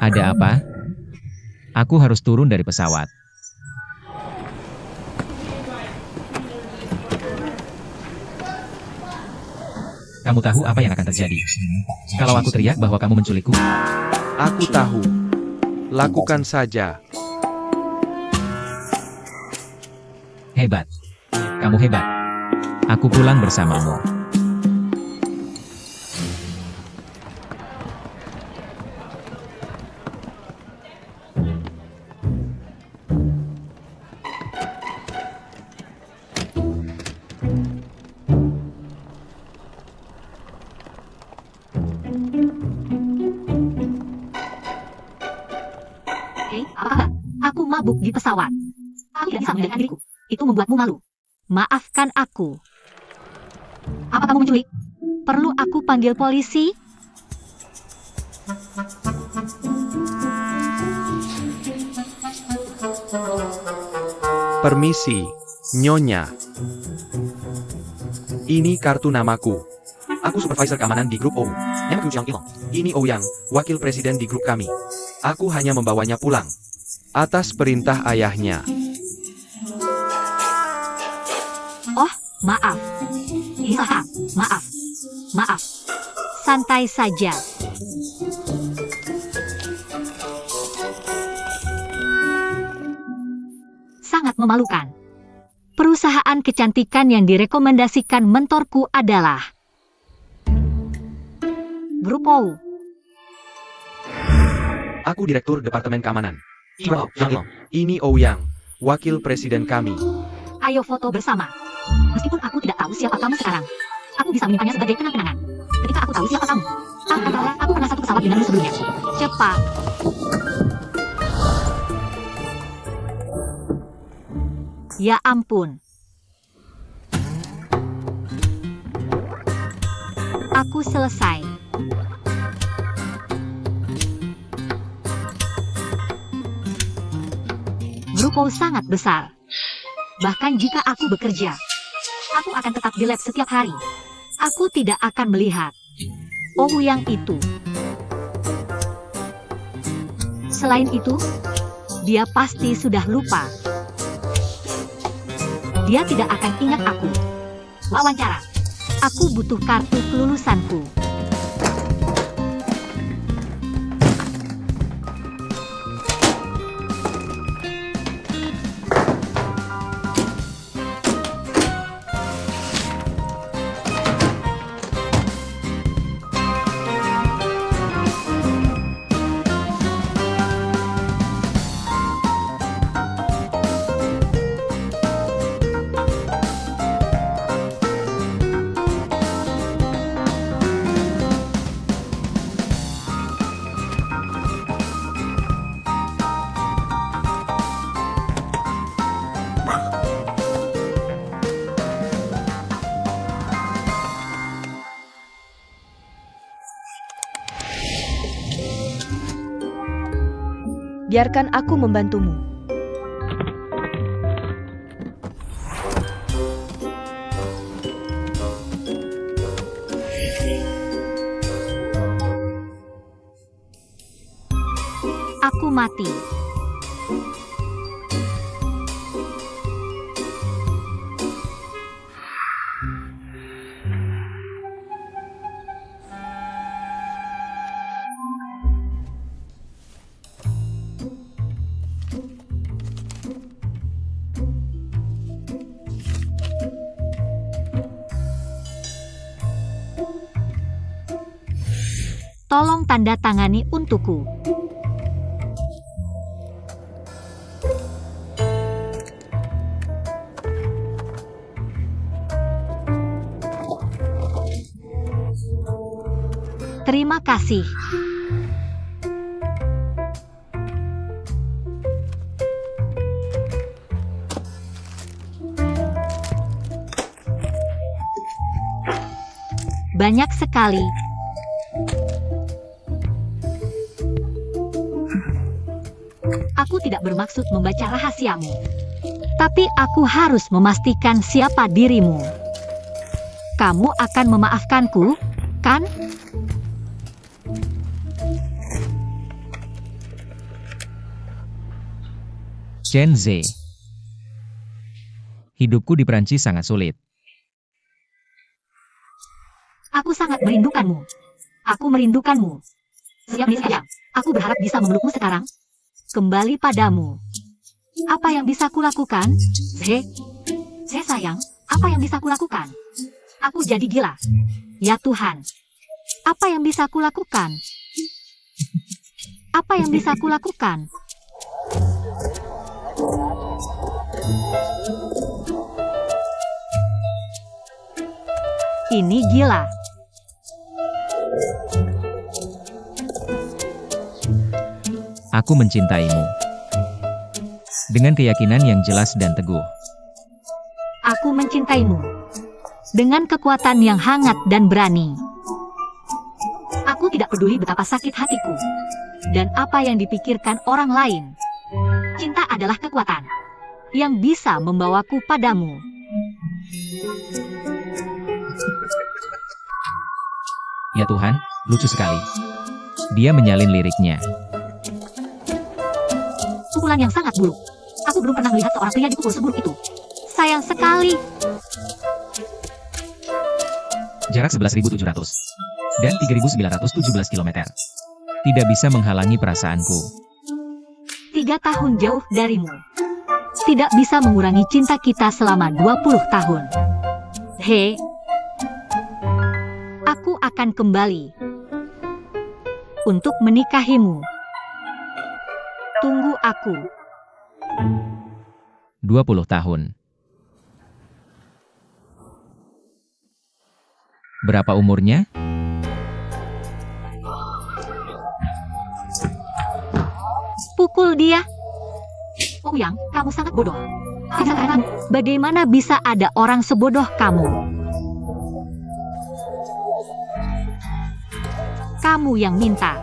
Ada apa? Aku harus turun dari pesawat. Kamu tahu apa yang akan terjadi? Kalau aku teriak bahwa kamu menculikku, Aku tahu. Lakukan saja. hebat. Kamu hebat. Aku pulang bersamamu. Hei, apa kabar? Aku mabuk di pesawat. Aku tidak bisa mengendalikan diriku. Itu membuatmu malu. Maafkan aku. Apa kamu menculik? Perlu aku panggil polisi? Permisi, Nyonya. Ini kartu namaku. Aku supervisor keamanan di grup OU. Namaku Jiang Ilong. Ini Ouyang, wakil presiden di grup kami. Aku hanya membawanya pulang. Atas perintah ayahnya. Oh, maaf. Ini salah. Maaf. Maaf. Santai saja. Sangat memalukan. Perusahaan kecantikan yang direkomendasikan mentorku adalah Grup OU. Aku direktur departemen keamanan. Ini Ouyang, wakil presiden kami. Ayo foto bersama. Meskipun aku tidak tahu siapa kamu sekarang, aku bisa menyimpannya sebagai kenang-kenangan. Ketika aku tahu siapa kamu, aku pernah satu pesawat denganmu sebelumnya. Cepat. Ya ampun. Aku selesai. Grup OU sangat besar. Bahkan jika aku bekerja, aku akan tetap di lab setiap hari. Aku tidak akan melihat OU yang itu. Selain itu, dia pasti sudah lupa. Dia tidak akan ingat aku. Wawancara. Aku butuh kartu kelulusanku. Biarkan aku membantumu. Aku mati. Tolong tanda tangani untukku. Terima kasih. Banyak sekali. Aku tidak bermaksud membaca rahasiamu. Tapi aku harus memastikan siapa dirimu. Kamu akan memaafkanku, kan? Chen Ze. Hidupku di Perancis sangat sulit. Aku sangat merindukanmu. Aku merindukanmu. Siap nih sayang. Aku berharap bisa memelukmu sekarang. Kembali padamu. Apa yang bisa kulakukan? Sayang, apa yang bisa kulakukan? Aku jadi gila. Ya Tuhan. Apa yang bisa kulakukan? Apa yang bisa kulakukan? Ini gila. Aku mencintaimu. Dengan keyakinan yang jelas dan teguh. Aku mencintaimu. Dengan kekuatan yang hangat dan berani. Aku tidak peduli betapa sakit hatiku. Dan apa yang dipikirkan orang lain. Cinta adalah kekuatan. Yang bisa membawaku padamu. Ya Tuhan, lucu sekali. Dia menyalin liriknya. Pukulan yang sangat buruk. Aku belum pernah melihat seorang pria dipukul seburuk itu. Sayang sekali. Jarak 11.700 dan 3.917 km. Tidak bisa menghalangi perasaanku. 3 tahun jauh darimu. Tidak bisa mengurangi cinta kita selama 20 tahun. Aku akan kembali. Untuk menikahimu. Tunggu aku. 20 tahun. Berapa umurnya? Pukul dia. Oh Yang, kamu sangat bodoh. Bagaimana bisa ada orang sebodoh kamu? Kamu yang minta.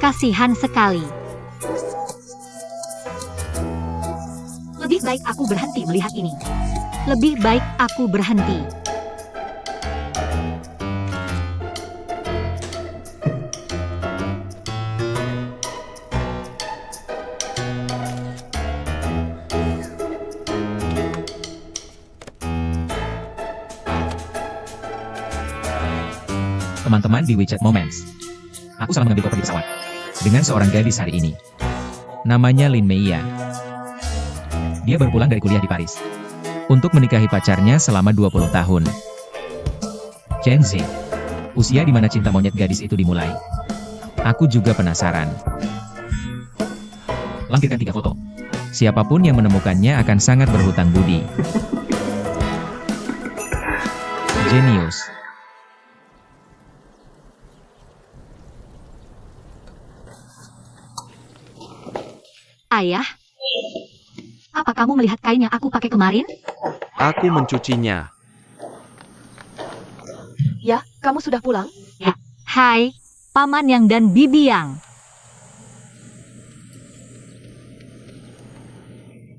Kasihan sekali. Lebih baik aku berhenti melihat ini. Lebih baik aku berhenti. Teman-teman di WeChat Moments. Aku salah mengambil koper di pesawat. Dengan seorang gadis hari ini. Namanya Lin Meia. Dia baru pulang dari kuliah di Paris. Untuk menikahi pacarnya selama 20 tahun. Chen Ze. Usia di mana cinta monyet gadis itu dimulai. Aku juga penasaran. Lampirkan 3 foto. Siapapun yang menemukannya akan sangat berhutang budi. Jenius. Ayah, apa kamu melihat kain yang aku pakai kemarin? Aku mencucinya. Ya, kamu sudah pulang? Hai, Paman Yang dan Bibi Yang.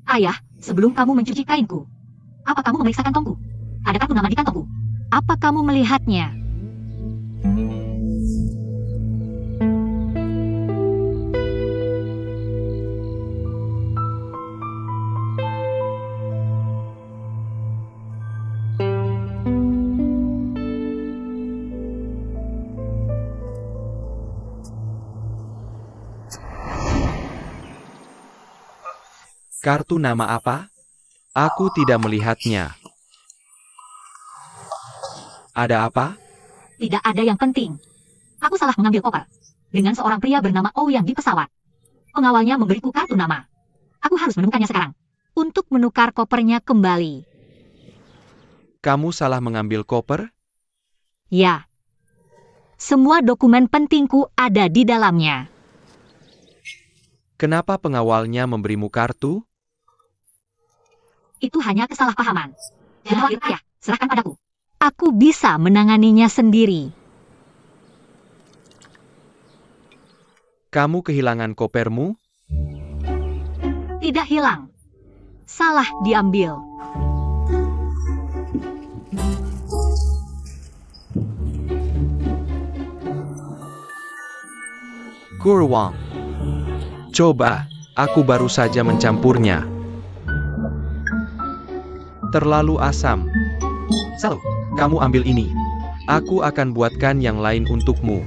Ayah, sebelum kamu mencuci kainku, apa kamu memeriksa kantongku? Ada kartu nama di kantongku? Apa kamu melihatnya? Kartu nama apa? Aku tidak melihatnya. Ada apa? Tidak ada yang penting. Aku salah mengambil koper. Dengan seorang pria bernama Yang di pesawat. Pengawalnya memberiku kartu nama. Aku harus menemukannya sekarang. Untuk menukar kopernya kembali. Kamu salah mengambil koper? Ya. Semua dokumen pentingku ada di dalamnya. Kenapa pengawalnya memberimu kartu? Itu hanya kesalahpahaman. Jangan khawatir, ayah. Serahkan padaku. Aku bisa menanganinya sendiri. Kamu kehilangan kopermu? Tidak hilang. Salah diambil. Kurwang. Coba, aku baru saja mencampurnya. Terlalu asam. Selalu, kamu ambil ini. Aku akan buatkan yang lain untukmu.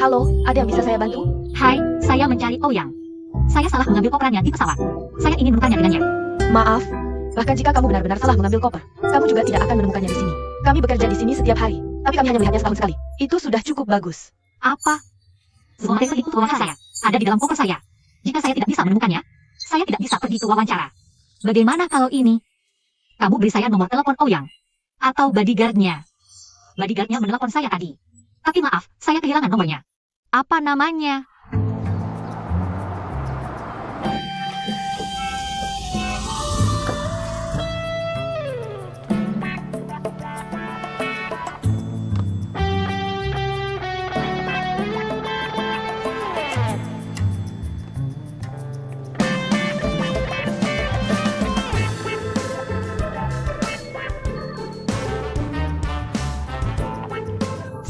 Halo, ada yang bisa saya bantu? Hai, saya mencari Ouyang. Saya salah mengambil koperannya di pesawat. Saya ingin bertanya dengannya. Maaf, bahkan jika kamu benar-benar salah mengambil koper, kamu juga tidak akan menemukannya di sini. Kami bekerja di sini setiap hari, tapi kami hanya melihatnya setahun sekali. Itu sudah cukup bagus. Apa? Semua itu wawancara saya. Ada di dalam koper saya. Jika saya tidak bisa menemukannya, saya tidak bisa pergi ke wawancara. Bagaimana kalau ini? Kamu beri saya nomor telepon Ouyang. Atau bodyguard-nya. Bodyguard-nya menelpon saya tadi. Tapi maaf, saya kehilangan nomornya. Apa namanya?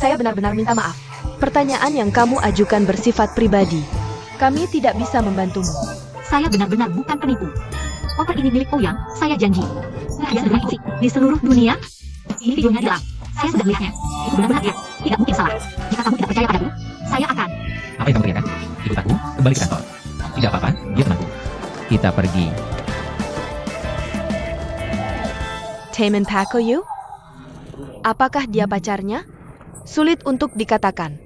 Saya benar-benar minta maaf. Pertanyaan yang kamu ajukan bersifat pribadi. Kami tidak bisa membantumu. Saya benar-benar bukan penipu. Koper ini milik Ouyang, saya janji. Dia sudah diisi di seluruh dunia. Ini videonya di dalam. Saya sudah melihatnya. Itu benar-benar dia. Tidak mungkin salah. Jika kamu tidak percaya padaku, saya akan. Apa yang kamu teriakan? Ikut aku, kembali ke kantor. Tidak apa-apa, dia temanku. Kita pergi. Taemin Pakoyu? Apakah dia pacarnya? Sulit untuk dikatakan.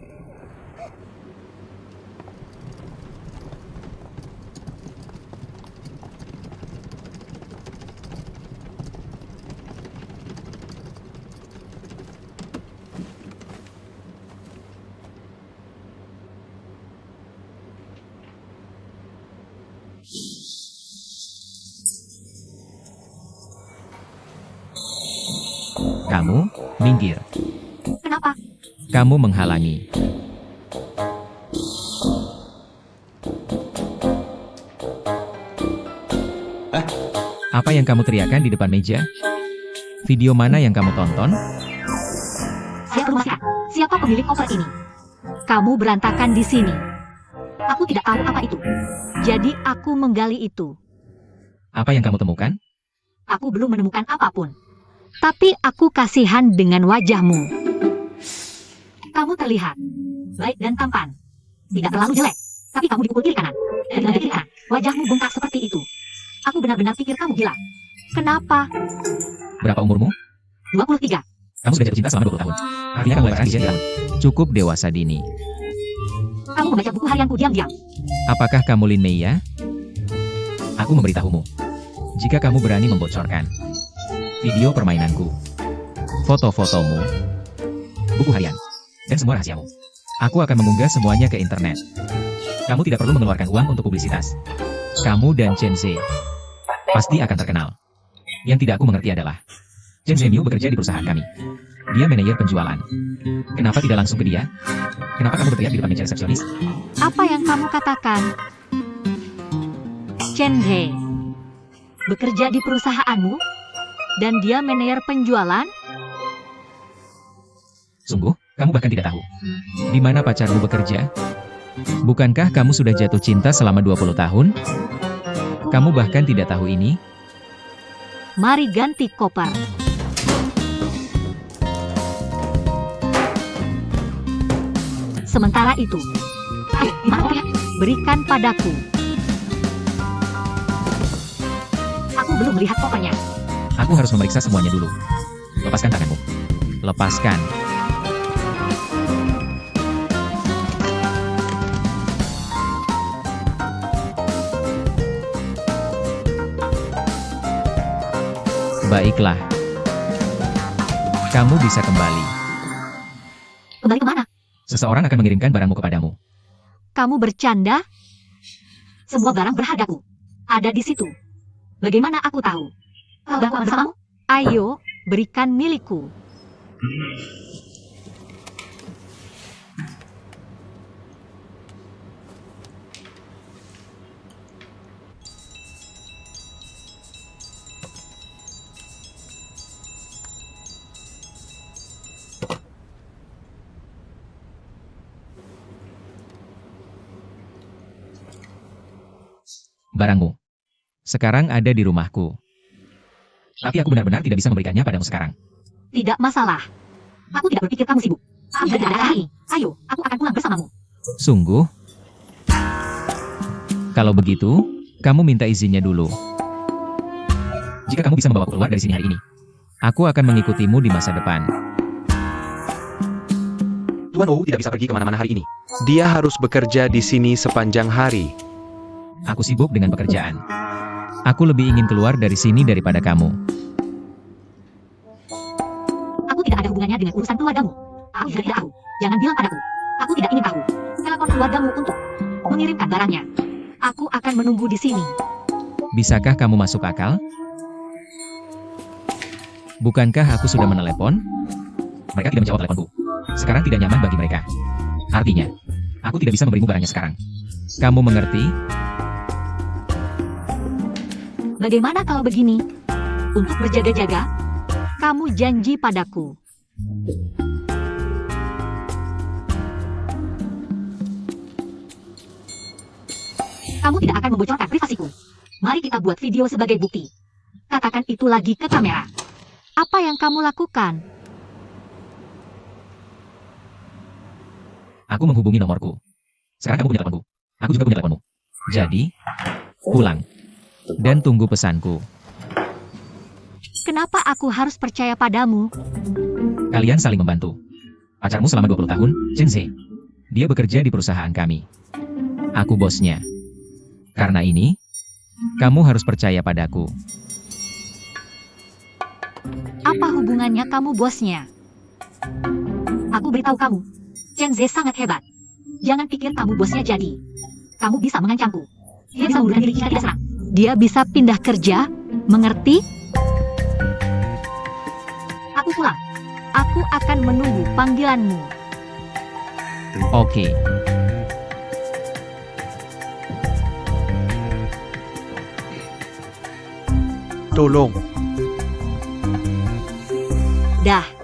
Kamu, minggir. Kenapa? Kamu menghalangi. Apa yang kamu teriakan di depan meja? Video mana yang kamu tonton? Saya perlu memastikan, siapa pemilik koper ini? Kamu berantakan di sini. Aku tidak tahu apa itu. Jadi aku menggali itu. Apa yang kamu temukan? Aku belum menemukan apapun. Tapi aku kasihan dengan wajahmu. Kamu terlihat baik dan tampan. Tidak terlalu jelek. Tapi kamu dipukul kiri kanan. Dan dari kiri kanan, wajahmu bengkak seperti itu. Aku benar-benar pikir kamu gila. Kenapa? Berapa umurmu? 23. Kamu sudah jatuh cinta selama 20 tahun. Artinya kamu pacaran di usia 3 tahun. Cukup dewasa dini. Kamu membaca buku harianku diam-diam. Apakah kamu Lin Meiya? Aku memberitahumu. Jika kamu berani membocorkan video permainanku, foto-fotomu, buku harian, dan semua rahasiamu, aku akan mengunggah semuanya ke internet. Kamu tidak perlu mengeluarkan uang untuk publisitas. Kamu dan Chen Zhe pasti akan terkenal. Yang tidak aku mengerti adalah, Chen Zhe Miu bekerja di perusahaan kami. Dia manajer penjualan. Kenapa tidak langsung ke dia? Kenapa kamu berteriak di depan meja resepsionis? Apa yang kamu katakan? Chen He bekerja di perusahaanmu? Dan dia manajer penjualan? Sungguh, kamu bahkan tidak tahu di mana pacarmu bekerja? Bukankah kamu sudah jatuh cinta selama 20 tahun? Kamu bahkan tidak tahu ini? Mari ganti koper. Sementara itu, ayo, di mana kopernya? Berikan padaku. Aku belum melihat kopernya. Aku harus memeriksa semuanya dulu. Lepaskan tanganmu. Lepaskan. Baiklah. Kamu bisa kembali. Kembali kemana? Seseorang akan mengirimkan barangmu kepadamu. Kamu bercanda? Semua barang berhargaku ada di situ. Bagaimana aku tahu? Bahwa aku bersamamu? Ayo, berikan milikku. Barangmu sekarang ada di rumahku. Tapi aku benar-benar tidak bisa memberikannya padamu sekarang. Tidak masalah. Aku tidak berpikir kamu sibuk. Aku tidak ada hari. Ayo, aku akan pulang bersamamu. Sungguh? Kalau begitu, kamu minta izinnya dulu. Jika kamu bisa membawaku keluar dari sini hari ini, aku akan mengikutimu di masa depan. Tuan Ou tidak bisa pergi kemana-mana hari ini. Dia harus bekerja di sini sepanjang hari. Aku sibuk dengan pekerjaan. Aku lebih ingin keluar dari sini daripada kamu. Aku tidak ada hubungannya dengan urusan keluargamu. Aku juga tidak tahu. Jangan bilang padaku. Aku tidak ingin tahu. Telepon keluargamu untuk mengirimkan barangnya. Aku akan menunggu di sini. Bisakah kamu masuk akal? Bukankah aku sudah menelepon? Mereka tidak menjawab teleponku. Sekarang tidak nyaman bagi mereka. Artinya, aku tidak bisa memberimu barangnya sekarang. Kamu mengerti? Bagaimana kalau begini? Untuk berjaga-jaga, kamu janji padaku. Kamu tidak akan membocorkan privasiku. Mari kita buat video sebagai bukti. Katakan itu lagi ke kamera. Apa yang kamu lakukan? Aku menghubungi nomorku. Sekarang kamu punya teleponku. Aku juga punya teleponmu. Jadi, pulang. Dan tunggu pesanku. Kenapa aku harus percaya padamu? Kalian saling membantu. Pacarmu selama 20 tahun, Chen Zhe. Dia bekerja di perusahaan kami. Aku bosnya. Karena ini, kamu harus percaya padaku. Apa hubungannya kamu bosnya? Aku beritahu kamu, Chen Zhe sangat hebat. Jangan pikir kamu bosnya jadi. Kamu bisa mengancamku. Dia bisa mengundurkan diri jika tidak senang. Dia bisa pindah kerja, mengerti? Aku pulang. Aku akan menunggu panggilanmu. Oke. Tolong. Dah.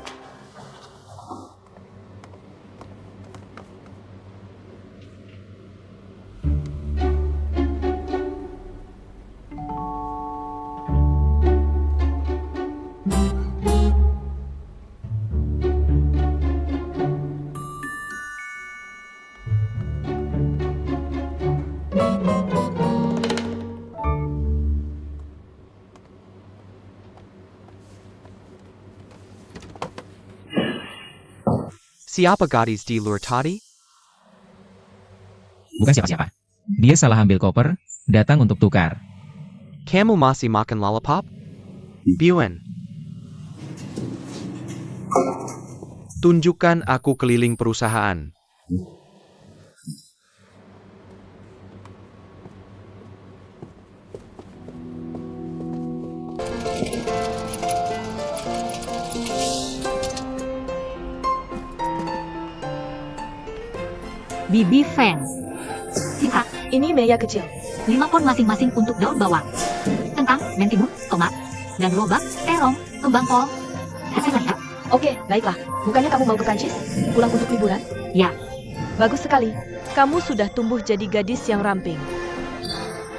Siapa gadis di luar tadi? Bukan siapa-siapa. Dia salah ambil koper, datang untuk tukar. Kamu masih makan lollipop? Buen. Tunjukkan aku keliling perusahaan. Bibi Feng. Sisa, Ini Meya kecil. 5 pon masing-masing untuk daun bawang. Kentang, mentimun, tomat, dan lobak, terong, kembang kol. Oke, baiklah. Bukannya kamu mau ke Prancis? Pulang untuk liburan? Ya. Bagus sekali. Kamu sudah tumbuh jadi gadis yang ramping.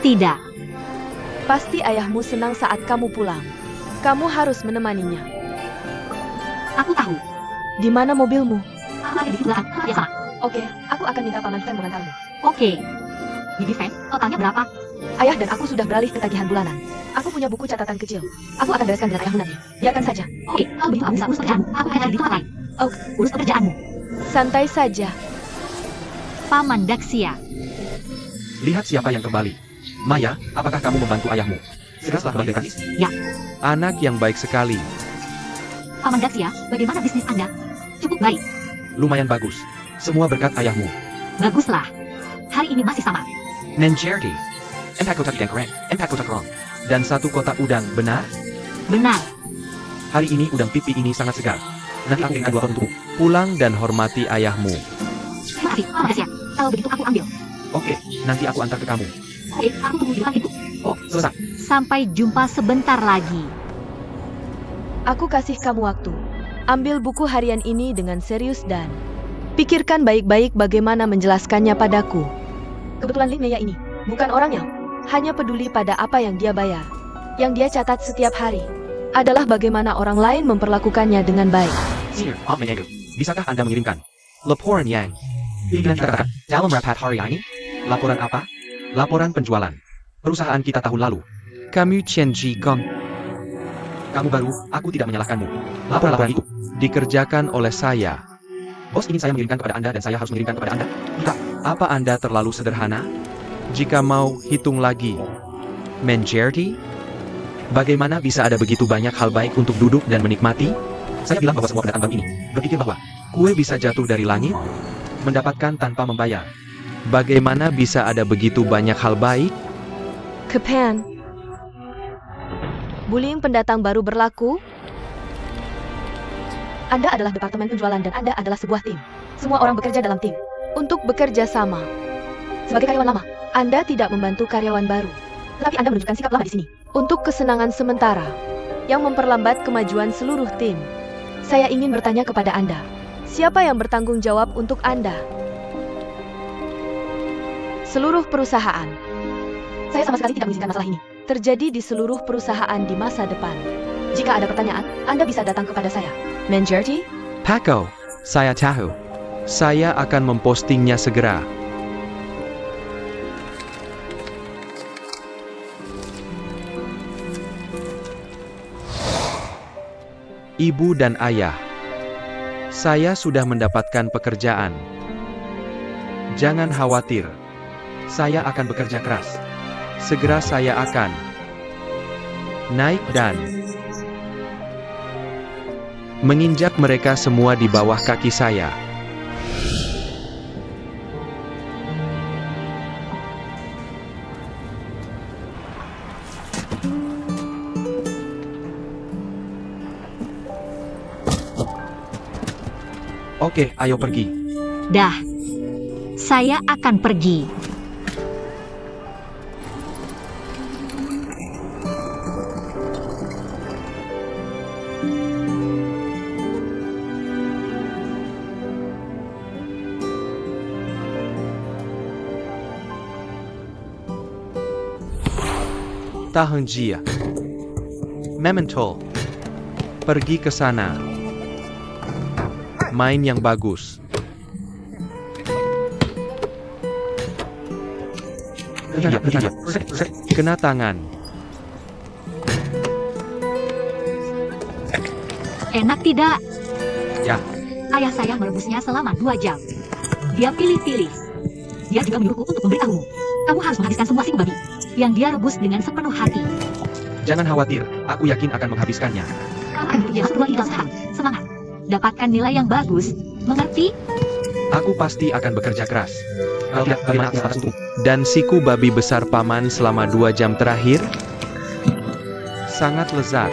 Tidak. Pasti ayahmu senang saat kamu pulang. Kamu harus menemaninya. Aku tahu. Di mana mobilmu? Aku ada di belakang. Ya sama. Oke, aku akan minta Paman Feng mengantarmu. Oke. Bibi Feng, totalnya berapa? Ayah dan aku sudah beralih ke tagihan bulanan. Aku punya buku catatan kecil. Aku akan bereskan dengan ayahmu nanti. Biarkan saja. Oke, kalau begitu aku bisa urus pekerjaanmu. Aku akan cari di tempat lain. Oh, Urus pekerjaanmu. santai saja. Paman Daxia. Lihat siapa yang kembali. Maya, apakah kamu membantu ayahmu? Segera setelah kembali dari Prancis? Ya. Anak yang baik sekali. Paman Daxia, bagaimana bisnis Anda? Cukup baik. Lumayan bagus. Semua berkat ayahmu. Baguslah. Hari ini masih sama. Nencherti. 4 kotak ikan keren, 4 kotak ron. Dan 1 kotak udang, benar? Benar. Hari ini udang pipi ini sangat segar. Nanti aku kirimkan 2 pot untukmu. Pulang dan hormati ayahmu. Terima kasih, Paman Daxia. Kalau begitu aku ambil. Oke, nanti aku antar ke kamu. Oke, aku tunggu di depan pintu. Oh, selesai. Sampai jumpa sebentar lagi. Aku kasih kamu waktu. Ambil buku harian ini dengan serius dan pikirkan baik-baik bagaimana menjelaskannya padaku. Kebetulan Lin Meya ini bukan orangnya. hanya peduli pada apa yang dia bayar. Yang dia catat setiap hari adalah bagaimana orang lain memperlakukannya dengan baik. Senior, Menyaga, bisakah Anda mengirimkan laporan yang dikatakan dalam rapat hari ini? Laporan apa? Laporan penjualan perusahaan kita tahun lalu. Kamu Chen Ji Gong. Kamu baru, aku tidak menyalahkanmu. Laporan itu dikerjakan oleh saya. Bos ingin saya mengirimkan kepada Anda dan saya harus mengirimkan kepada Anda? Tidak. Apa Anda terlalu sederhana? Jika mau hitung lagi, menjadi? Bagaimana bisa ada begitu banyak hal baik untuk duduk dan menikmati? Saya bilang bahwa semua pendatang bank ini berpikir bahwa kue bisa jatuh dari langit, mendapatkan tanpa membayar. Bagaimana bisa ada begitu banyak hal baik? Kepan. Bullying pendatang baru berlaku? Anda adalah departemen penjualan dan Anda adalah sebuah tim. Semua orang bekerja dalam tim untuk bekerja sama. Sebagai karyawan lama, Anda tidak membantu karyawan baru. Tetapi Anda menunjukkan sikap lama di sini untuk kesenangan sementara yang memperlambat kemajuan seluruh tim. Saya ingin bertanya kepada Anda, siapa yang bertanggung jawab untuk Anda? Seluruh perusahaan. Saya sama sekali tidak mengizinkan masalah ini terjadi di seluruh perusahaan di masa depan. Jika ada pertanyaan, Anda bisa datang kepada saya. Menjadi? Paco, saya tahu. Saya akan mempostingnya segera. Ibu dan ayah, saya sudah mendapatkan pekerjaan. Jangan khawatir, saya akan bekerja keras. Segera saya akan naik dan menginjak mereka semua di bawah kaki saya. Oke, ayo pergi. Dah. Saya akan pergi. Tahan Jia. Memantol. Pergi ke sana. Main yang bagus. Iya. Kena tangan. Enak tidak? Ya. Ayah saya merebusnya selama 2 jam. Dia pilih-pilih. Dia juga menyuruhku untuk memberitahumu. Kamu harus menghabiskan semua siku babi yang dia rebus dengan sepenuh hati. Jangan khawatir, aku yakin akan menghabiskannya. Kamu akan bekerja sebuah ikhlas sekarang. Semangat. Dapatkan nilai yang bagus. Mengerti? Aku pasti akan bekerja keras. Kalau tidak, bagaimana aku akan untung? Dan siku babi besar paman selama 2 jam terakhir? Sangat lezat.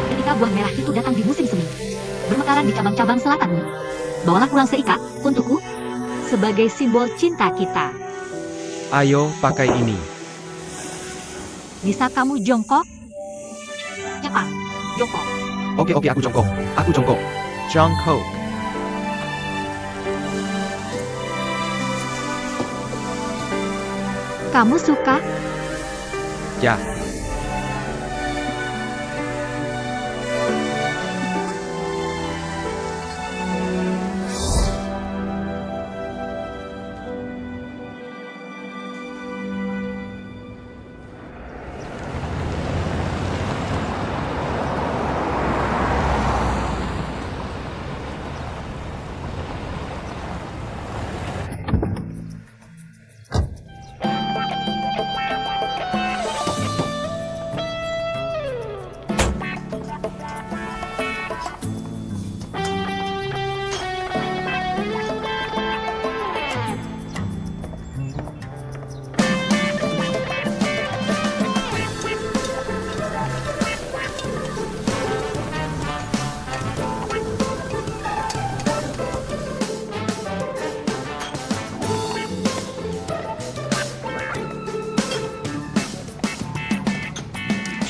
Ketika buah merah itu datang di musim semi, bermekaran di cabang-cabang selatanmu, bawalah pulang seikat untukku sebagai simbol cinta kita. Ayo, pakai ini. Bisa kamu jongkok? Cepat, jongkok. Oke, aku jongkok. Aku jongkok. Jongkok. Kamu suka? Ya.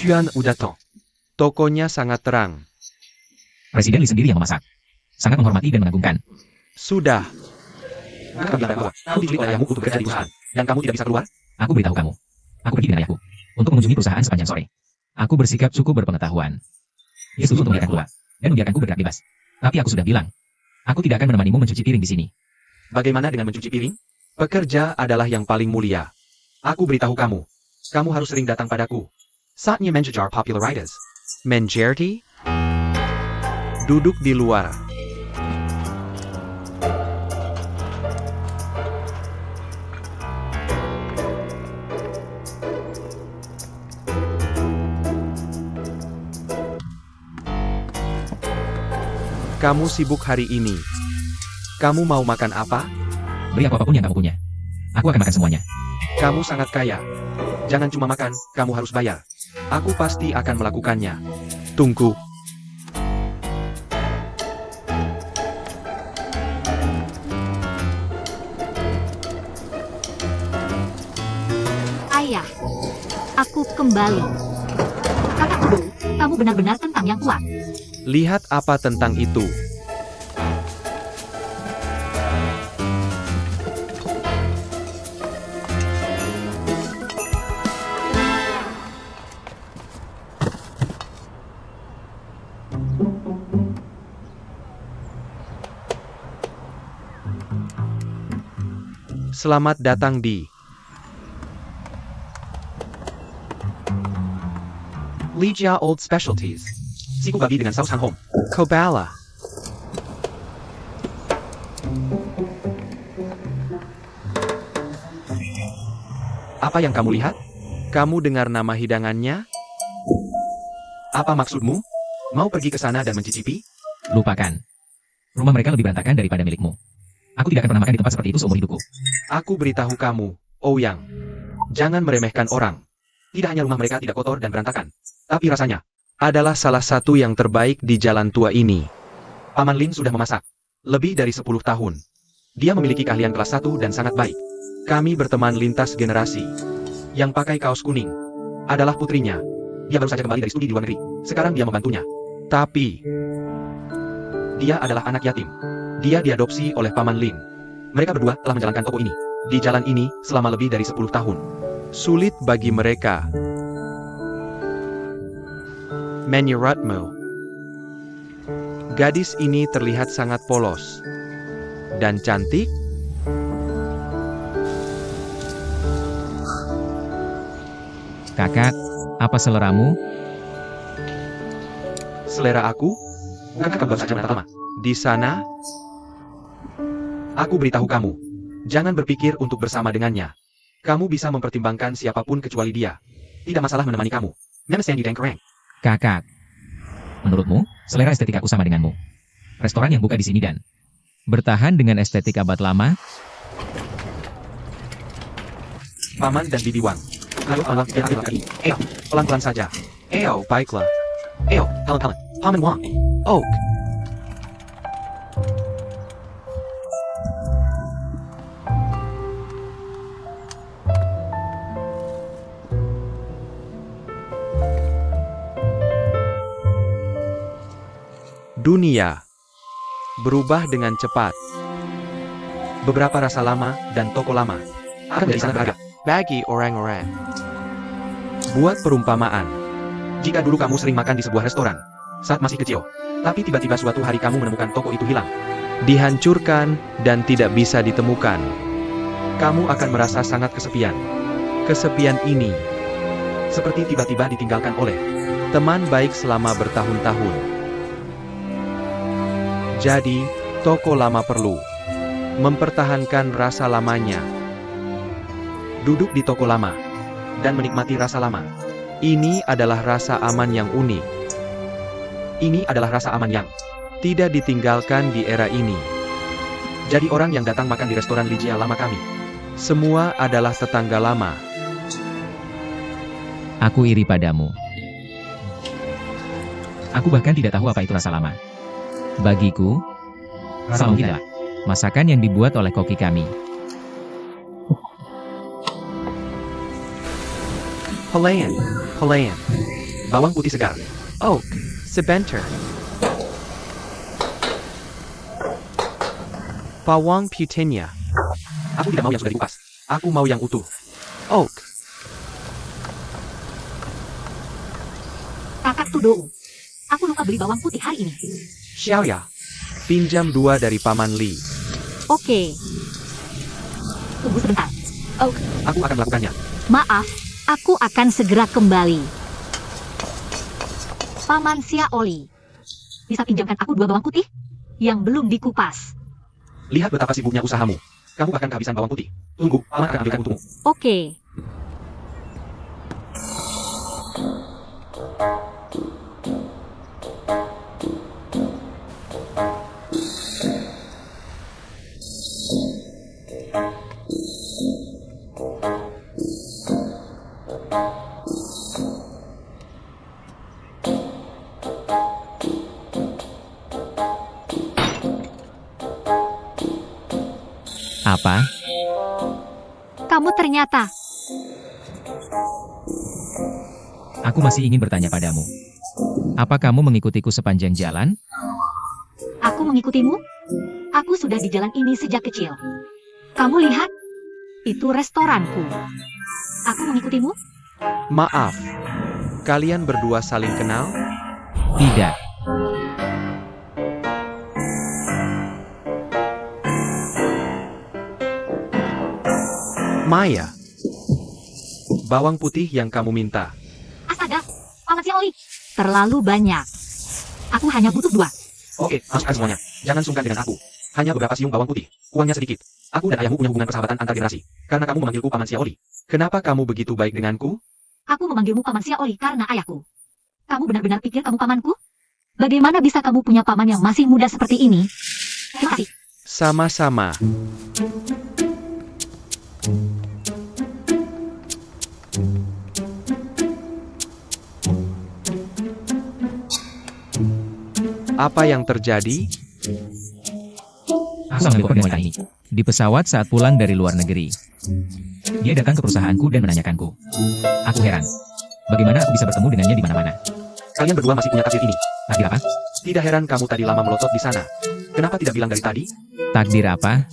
Tuan Udato. Tokonya sangat terang. Presiden Lee sendiri yang memasak. Sangat menghormati dan mengagumkan. Sudah. Kamu bilang bahwa kamu diculik oleh ayahmu untuk bekerja di perusahaan, dan kamu tidak bisa keluar? Aku beritahu kamu. Aku pergi dengan ayahku untuk mengunjungi perusahaan sepanjang sore. Aku bersikap cukup berpengetahuan. Dia setuju untuk membiarkan keluar dan membiarkanku bergerak bebas. Tapi aku sudah bilang, aku tidak akan menemanimu mencuci piring di sini. Bagaimana dengan mencuci piring? Pekerja adalah yang paling mulia. Aku beritahu kamu. Kamu harus sering datang padaku. Saatnya menjajar popularitas. Menjerti? Duduk di luar. Kamu sibuk hari ini. Kamu mau makan apa? Beri aku apapun yang kamu punya. Aku akan makan semuanya. Kamu sangat kaya. Jangan cuma makan, kamu harus bayar. Aku pasti akan melakukannya. Tunggu. Ayah, aku kembali. Kakakku, kamu benar-benar tentang yang kuat. Lihat apa tentang itu. Selamat datang di Lijia Old Specialties. Siku babi dengan saus hanghom. Kobala. Apa yang kamu lihat? Kamu dengar nama hidangannya? Apa maksudmu? Mau pergi ke sana dan mencicipi? Lupakan. Rumah mereka lebih berantakan daripada milikmu. Aku tidak akan pernah makan di tempat seperti itu seumur hidupku. Aku beritahu kamu, Ouyang. Jangan meremehkan orang. Tidak hanya rumah mereka tidak kotor dan berantakan, tapi rasanya adalah salah satu yang terbaik di jalan tua ini. Paman Lin sudah memasak lebih dari 10 tahun. Dia memiliki keahlian kelas 1 dan sangat baik. Kami berteman lintas generasi. Yang pakai kaos kuning adalah putrinya. Dia baru saja kembali dari studi di luar negeri. Sekarang dia membantunya. Tapi dia adalah anak yatim. Dia diadopsi oleh Paman Lin. Mereka berdua telah menjalankan toko ini di jalan ini selama lebih dari 10 tahun. Sulit bagi mereka menyerutmu. Gadis ini terlihat sangat polos dan cantik. Kakak, apa seleramu? Selera aku? Kakak baru saja menatap Lama. Di sana? Aku beritahu kamu, jangan berpikir untuk bersama dengannya. Kamu bisa mempertimbangkan siapapun kecuali dia. Tidak masalah menemani kamu. Memesan di Dengkereng. Kakak, menurutmu, selera estetik aku sama denganmu. Restoran yang buka di sini dan bertahan dengan estetik abad lama? Paman dan Bibi Wang. Ayo, pelan-pelan saja. Baiklah. Talent. Paman Wang. Oh. Dunia berubah dengan cepat. Beberapa rasa lama dan toko lama akan dari sana beragam. Bagi orang-orang. Buat perumpamaan. Jika dulu kamu sering makan di sebuah restoran saat masih kecil, tapi tiba-tiba suatu hari kamu menemukan toko itu hilang, dihancurkan dan tidak bisa ditemukan, kamu akan merasa sangat kesepian. Kesepian ini seperti tiba-tiba ditinggalkan oleh teman baik selama bertahun-tahun. Jadi, toko lama perlu mempertahankan rasa lamanya. Duduk di toko lama dan menikmati rasa lama. Ini adalah rasa aman yang unik. Ini adalah rasa aman yang tidak ditinggalkan di era ini. Jadi orang yang datang makan di restoran Lijia lama kami, semua adalah tetangga lama. Aku iri padamu. Aku bahkan tidak tahu apa itu rasa lama. Bagiku, rasa lama adalah masakan yang dibuat oleh koki kami. Pelayan. Bawang putih segar. Oak, sebentar. Bawang putihnya. Aku tidak mau yang sudah dikupas. Aku mau yang utuh. Oak, Kakak Tudou. Aku lupa beli bawang putih hari ini. Xiaoya. Pinjam 2 dari Paman Li. Oke. Tunggu sebentar. Oak, Aku akan melakukannya. Maaf, aku akan segera kembali. Paman Xiaoli. Bisa pinjamkan aku 2 bawang putih? Yang belum dikupas. Lihat betapa sibuknya usahamu. Kamu bahkan kehabisan bawang putih. Tunggu, Paman akan ambilkan untukmu. Oke. Apa? Kamu ternyata. Aku masih ingin bertanya padamu. Apa kamu mengikutiku sepanjang jalan? Aku mengikutimu? Aku sudah di jalan ini sejak kecil. Kamu lihat? Itu restoranku. Aku mengikutimu? Maaf. Kalian berdua saling kenal? Tidak. Maya. Bawang putih yang kamu minta. Astaga, Paman Xiaoli. Terlalu banyak. Aku hanya butuh 2. Oke, masukkan semuanya. Jangan sungkan dengan aku. Hanya beberapa siung bawang putih. Uangnya sedikit. Aku dan ayahmu punya hubungan persahabatan antar generasi. Karena kamu memanggilku Paman Xiaoli. Kenapa kamu begitu baik denganku? Aku memanggilmu Paman Xiaoli karena ayahku. Kamu benar-benar pikir kamu pamanku? Bagaimana bisa kamu punya paman yang masih muda seperti ini? Terima kasih. Sama-sama. Apa yang terjadi? Aku mengambil koper wanita ini di pesawat saat pulang dari luar negeri. Dia datang ke perusahaanku dan menanyakanku. Aku heran. Bagaimana aku bisa bertemu dengannya di mana-mana? Kalian berdua masih punya takdir ini. Takdir apa? Tidak heran kamu tadi lama melotot di sana. Kenapa tidak bilang dari tadi? Takdir apa?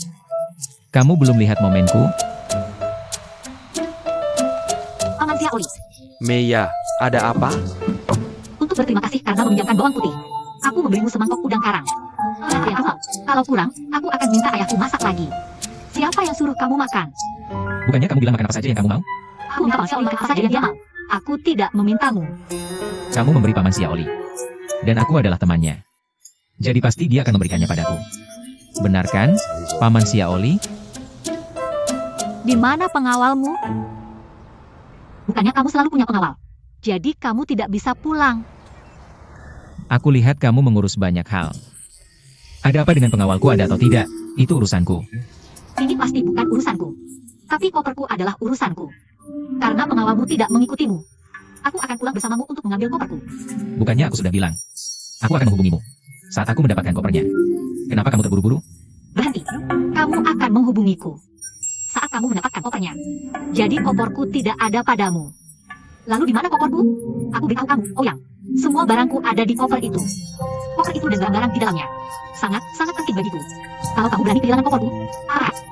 Kamu belum lihat momenku? Paman Xiaoli, Meya, ada apa? untuk berterima kasih karena meminjamkan bawang putih. Aku memberimu semangkok udang karang. Nanti yang kau mau. Kalau kurang, aku akan minta ayahku masak lagi. Siapa yang suruh kamu makan? Bukannya kamu bilang makan apa saja yang kamu mau? Aku minta Paman Xiaoli makan apa saja yang dia mau. Aku tidak memintamu. Kamu memberi Paman Xiaoli. Dan aku adalah temannya. Jadi pasti dia akan memberikannya padaku. Benar kan, Paman Xiaoli? Di mana pengawalmu? Bukannya kamu selalu punya pengawal. Jadi kamu tidak bisa pulang. Aku lihat kamu mengurus banyak hal. Ada apa dengan pengawalku ada atau tidak? Itu urusanku. Ini pasti bukan urusanku. Tapi koperku adalah urusanku. Karena pengawalmu tidak mengikutimu. Aku akan pulang bersamamu untuk mengambil koperku. Bukannya aku sudah bilang. Aku akan menghubungimu. Saat aku mendapatkan kopernya. Kenapa kamu terburu-buru? Berhenti. Kamu akan menghubungiku. Saat kamu mendapatkan kopernya. Jadi koperku tidak ada padamu. Lalu di mana koperku? Aku beritahu kamu, Ouyang. Semua barangku ada di koper itu. Koper itu dan barang-barang di dalamnya. Sangat penting bagiku. Kalau kamu berani kehilangan koperku,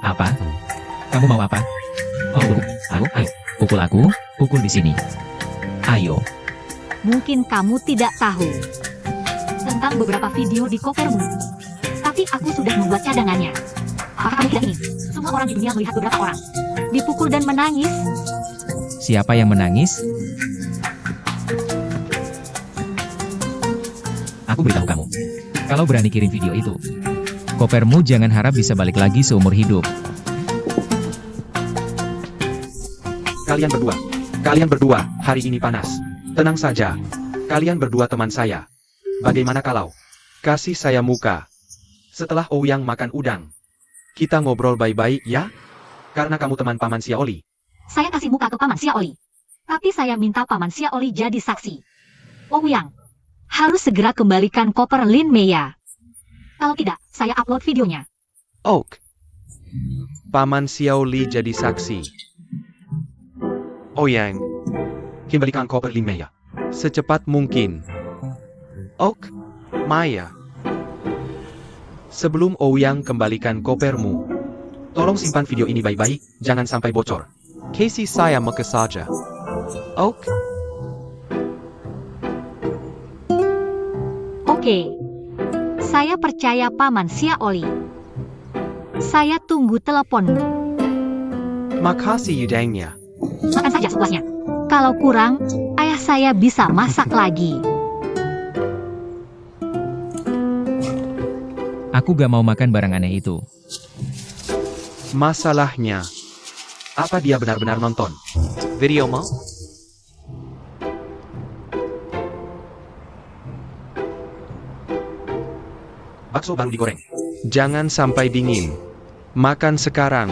Apa? Kamu mau apa? Oh, ayo. Pukul aku, pukul di sini. Ayo. mungkin kamu tidak tahu tentang beberapa video di kopermu. Tapi aku sudah membuat cadangannya. Apakah kamu tidak ingin semua orang di dunia melihat beberapa orang dipukul dan menangis? Siapa yang menangis? Aku beritahu kamu. Kalau berani kirim video itu, kopermu jangan harap bisa balik lagi seumur hidup. Kalian berdua, hari ini panas. Tenang saja. Kalian berdua teman saya. Bagaimana kalau kasih saya muka? Setelah Ouyang makan udang, kita ngobrol baik-baik ya? Karena kamu teman Paman Xiaoli. Saya kasih muka ke Paman Xiaoli. Tapi saya minta Paman Xiaoli jadi saksi. Ouyang, harus segera kembalikan koper Lin Meya. Kalau tidak, saya upload videonya. Oak. Paman Xiaoli jadi saksi. Ouyang, kembalikan koper Lin Meya. Secepat mungkin. Ok, Maya. Sebelum Ouyang kembalikan kopermu, tolong simpan video ini baik-baik, jangan sampai bocor. Casey saya mau ke saja. Ok. Oke. Saya percaya Paman Xiaoli. Saya tunggu teleponmu. Makasih Yudangnya. Makan saja sepuasnya. Kalau kurang, ayah saya bisa masak lagi. Aku gak mau makan barang aneh itu. Masalahnya, apa dia benar-benar nonton video mau? Bakso baru digoreng. Jangan sampai dingin. Makan sekarang.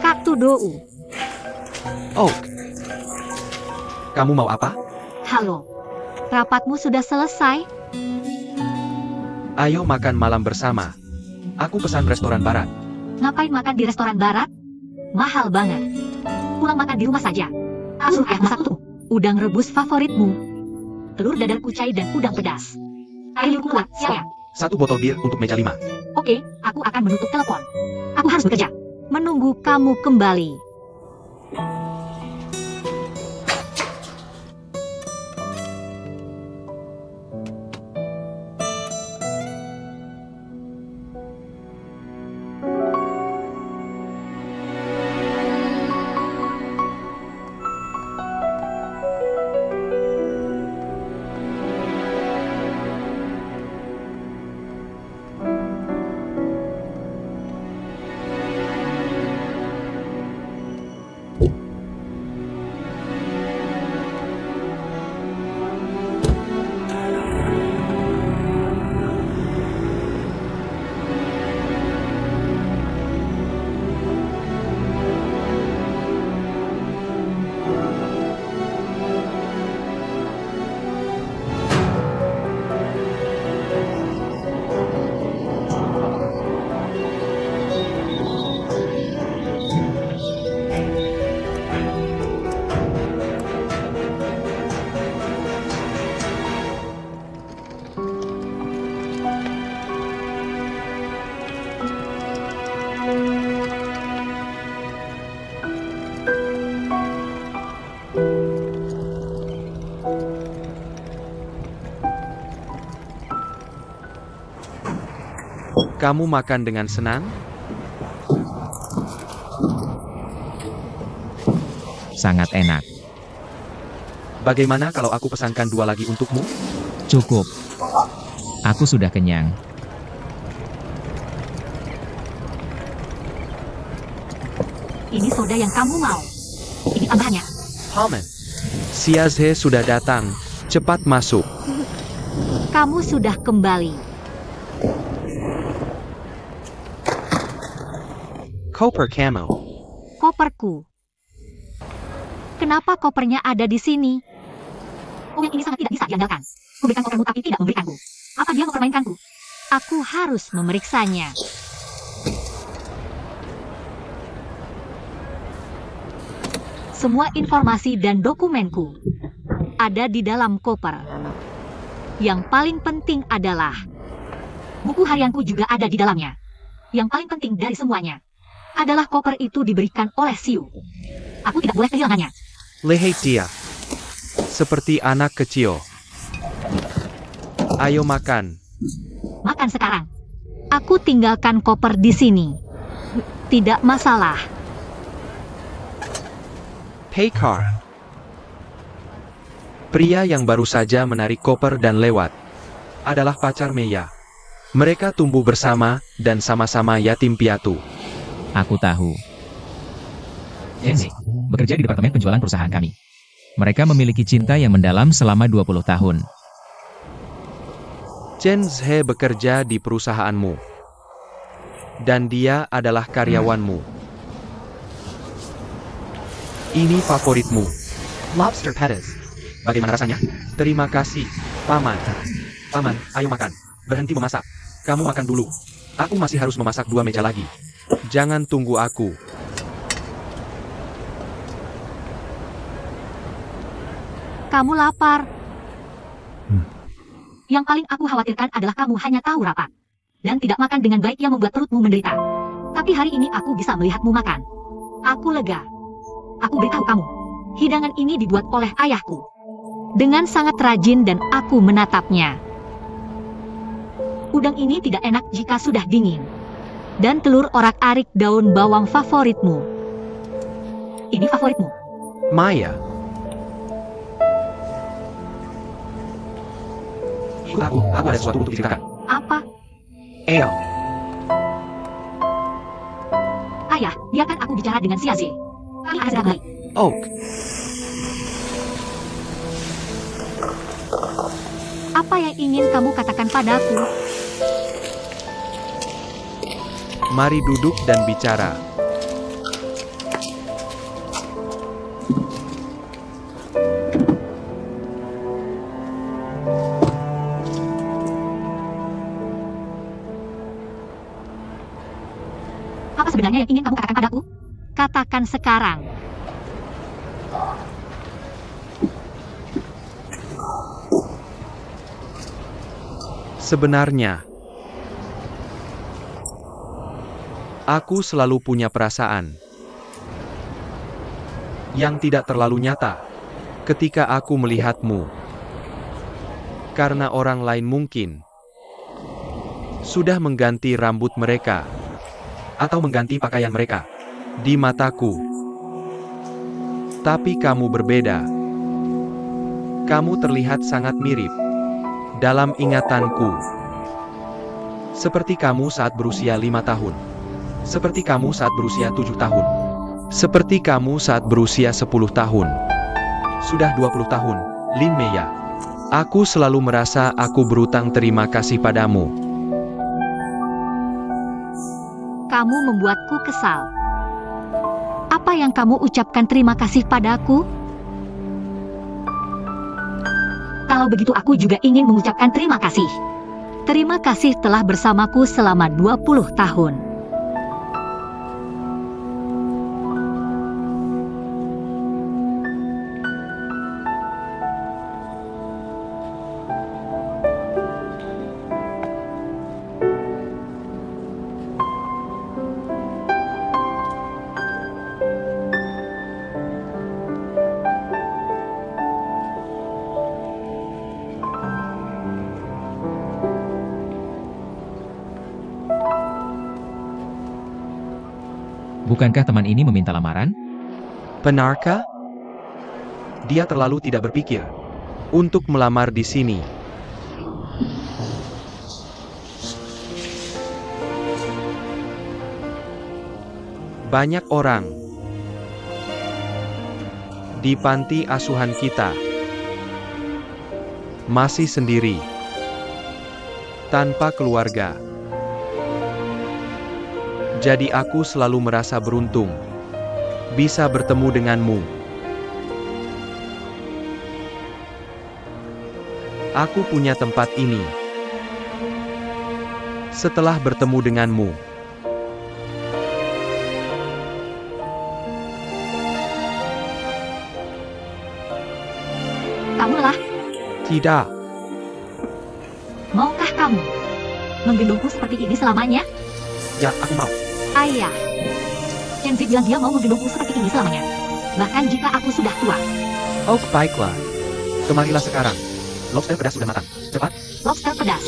Kak Tudou. Oh. Kamu mau apa? Halo. Rapatmu sudah selesai? Ayo makan malam bersama. Aku pesan restoran barat. Ngapain makan di restoran barat? Mahal banget. Pulang makan di rumah saja. Suruh ayah masak tuh. Udang rebus favoritmu. Telur dadar kucai dan udang pedas. Ayo pulang, siap. 1 botol bir untuk meja 5. Oke, aku akan menutup telepon. Aku harus bekerja. Menunggu kamu kembali. Kamu makan dengan senang? Sangat enak. Bagaimana kalau aku pesankan 2 lagi untukmu? Cukup. Aku sudah kenyang. Ini soda yang kamu mau. Ini tambahannya. Paman. Siazhe sudah datang. Cepat masuk. Kamu sudah kembali. Koper Camo. Koperku. Kenapa kopernya ada di sini? Oh, yang ini sangat tidak bisa diandalkan. Memberikan kopermu tapi tidak memberikanku. Apa dia mempermainkanku? Aku harus memeriksanya. Semua informasi dan dokumenku ada di dalam koper. Yang paling penting adalah buku harianku juga ada di dalamnya. Yang paling penting dari semuanya adalah koper itu diberikan oleh Siu. Aku tidak boleh kehilangannya. Lihat dia. Seperti anak kecil. Ayo makan. Makan sekarang. Aku tinggalkan koper di sini. Tidak masalah. Paykar. Pria yang baru saja menarik koper dan lewat adalah pacar Meya. Mereka tumbuh bersama dan sama-sama yatim piatu. Aku tahu. Genzi, bekerja di departemen penjualan perusahaan kami. Mereka memiliki cinta yang mendalam selama 20 tahun. Chen Zhe bekerja di perusahaanmu. Dan dia adalah karyawanmu. Ini favoritmu. Lobster Patties. Bagaimana rasanya? Terima kasih, Paman. Paman, ayo makan. Berhenti memasak. Kamu makan dulu. Aku masih harus memasak 2 meja lagi. Jangan tunggu aku. Kamu lapar. Yang paling aku khawatirkan adalah kamu hanya tahu rapat. Dan tidak makan dengan baik yang membuat perutmu menderita. Tapi hari ini aku bisa melihatmu makan. Aku lega. Aku beritahu kamu. Hidangan ini dibuat oleh ayahku. Dengan sangat rajin dan aku menatapnya. Udang ini tidak enak jika sudah dingin. Dan telur orak-arik daun bawang favoritmu. Ini favoritmu. Maya. Ikut aku ada sesuatu untuk diceritakan. Apa? Ale. Ayah, biarkan aku bicara dengan si Aziz. Kami akan segera balik. Oak. Apa yang ingin kamu katakan padaku? Mari duduk dan bicara. Apa sebenarnya yang ingin kamu katakan padaku? Katakan sekarang. Sebenarnya, aku selalu punya perasaan yang tidak terlalu nyata ketika aku melihatmu. Karena orang lain mungkin sudah mengganti rambut mereka atau mengganti pakaian mereka di mataku. Tapi kamu berbeda. Kamu terlihat sangat mirip dalam ingatanku. Seperti kamu saat berusia 5 tahun. Seperti kamu saat berusia 7 tahun. Seperti kamu saat berusia 10 tahun. Sudah 20 tahun, Lin Meiya. Aku selalu merasa aku berutang terima kasih padamu. Kamu membuatku kesal. Apa yang kamu ucapkan terima kasih padaku? Kalau begitu aku juga ingin mengucapkan terima kasih. Terima kasih telah bersamaku selama 20 tahun. Bukankah teman ini meminta lamaran? Benarkah? Dia terlalu tidak berpikir untuk melamar di sini. Banyak orang di panti asuhan kita masih sendiri, tanpa keluarga. Jadi aku selalu merasa beruntung bisa bertemu denganmu. Aku punya tempat ini setelah bertemu denganmu. Kamu lelah? Tidak, Maukah kamu menggendongku seperti ini selamanya? ya aku mau. Ayah. Kenzi bilang dia mau menggendongku seperti ini selamanya. Bahkan jika aku sudah tua. Oh, baiklah. Kemarilah sekarang. Lobster pedas sudah matang. Cepat, Lobster pedas.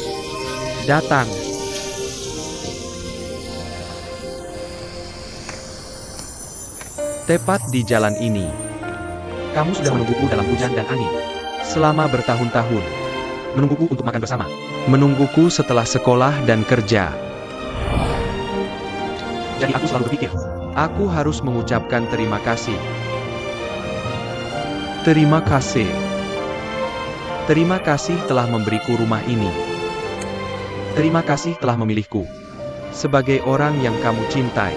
datang. Tepat di jalan ini. Kamu sudah menungguku dalam hujan dan angin. Selama bertahun-tahun. Menungguku untuk makan bersama. Menungguku setelah sekolah dan kerja. Jadi aku selalu berpikir, aku harus mengucapkan terima kasih. Terima kasih. Terima kasih telah memberiku rumah ini. Terima kasih telah memilihku sebagai orang yang kamu cintai.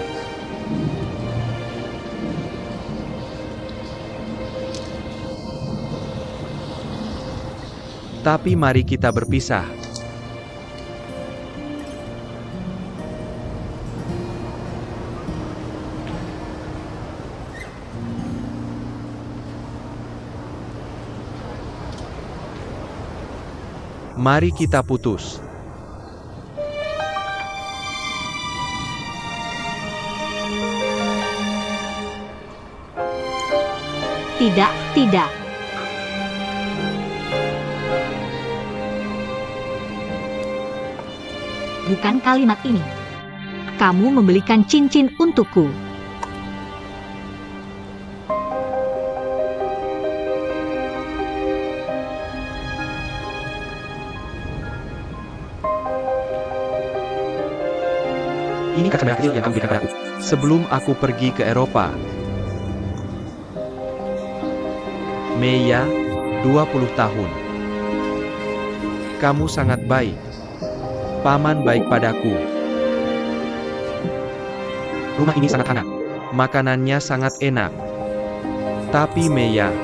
Tapi mari kita berpisah. Mari kita putus. Tidak, tidak. Bukan kalimat ini. Kamu membelikan cincin untukku. Ini kaca merah kecil yang kamu berikan padaku sebelum aku pergi ke Eropa. Meia, 20 tahun. Kamu sangat baik. Paman baik padaku. Rumah ini sangat hangat. Makanannya sangat enak. Tapi Meia,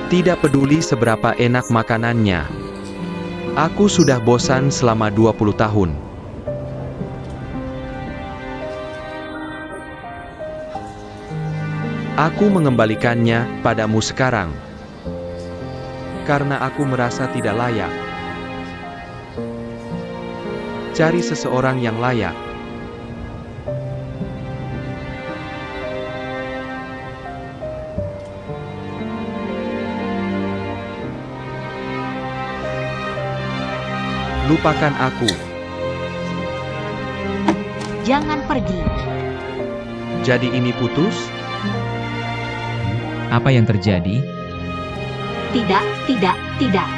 tidak peduli seberapa enak makanannya. Aku sudah bosan selama 20 tahun. Aku mengembalikannya padamu sekarang. Karena aku merasa tidak layak. Cari seseorang yang layak. Lupakan aku. Jangan pergi. Jadi ini putus? Apa yang terjadi? Tidak, tidak, tidak.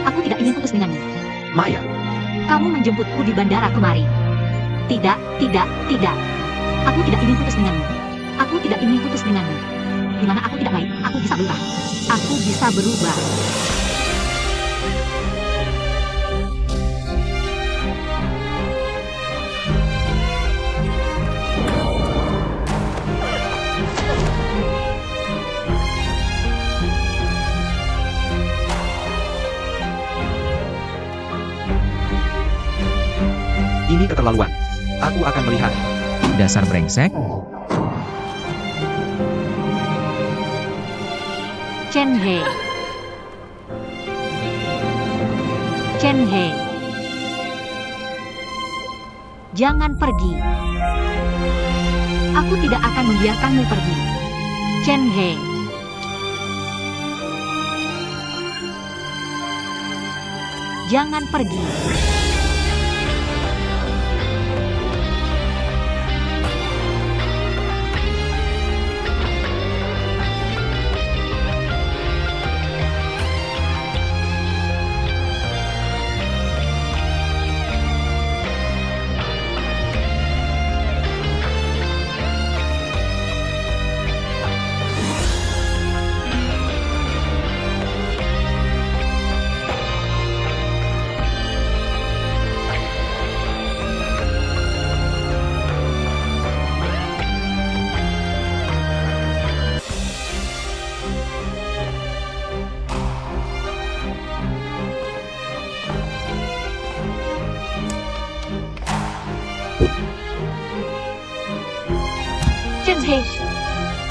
Aku tidak ingin putus denganmu. Maya, Kamu menjemputku di bandara kemari. Tidak, tidak, tidak. Aku tidak ingin putus denganmu. Aku tidak ingin putus denganmu. Di mana aku tidak baik, aku bisa berubah. Aku bisa berubah. ini keterlaluan. Aku akan melihat. Dasar brengsek. Chen He. Chen He. Jangan pergi. Aku tidak akan membiarkanmu pergi. Chen He. Jangan pergi. Chen He.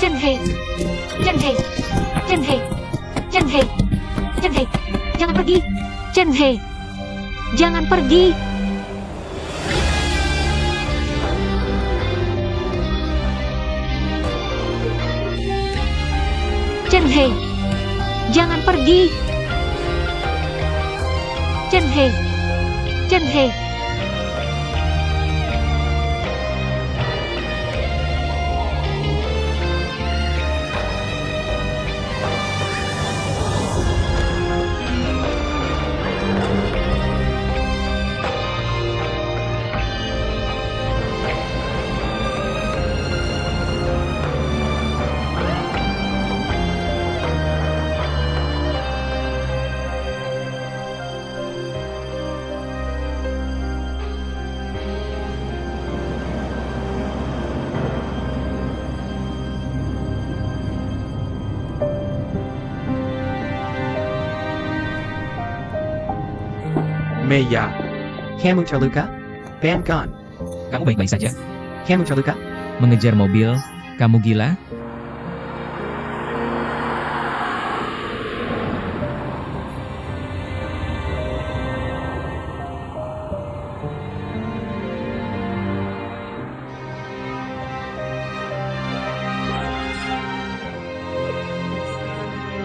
Chen He. Chen He. Chen He. Chen He. Chen He. Jangan pergi. Chen He. Jangan pergi. Chen He. Jangan pergi. Chen He. Chen He. Meiya, kamu terluka? Bangun. Kamu baik-baik saja? Kamu terluka? Mengejar mobil, kamu gila?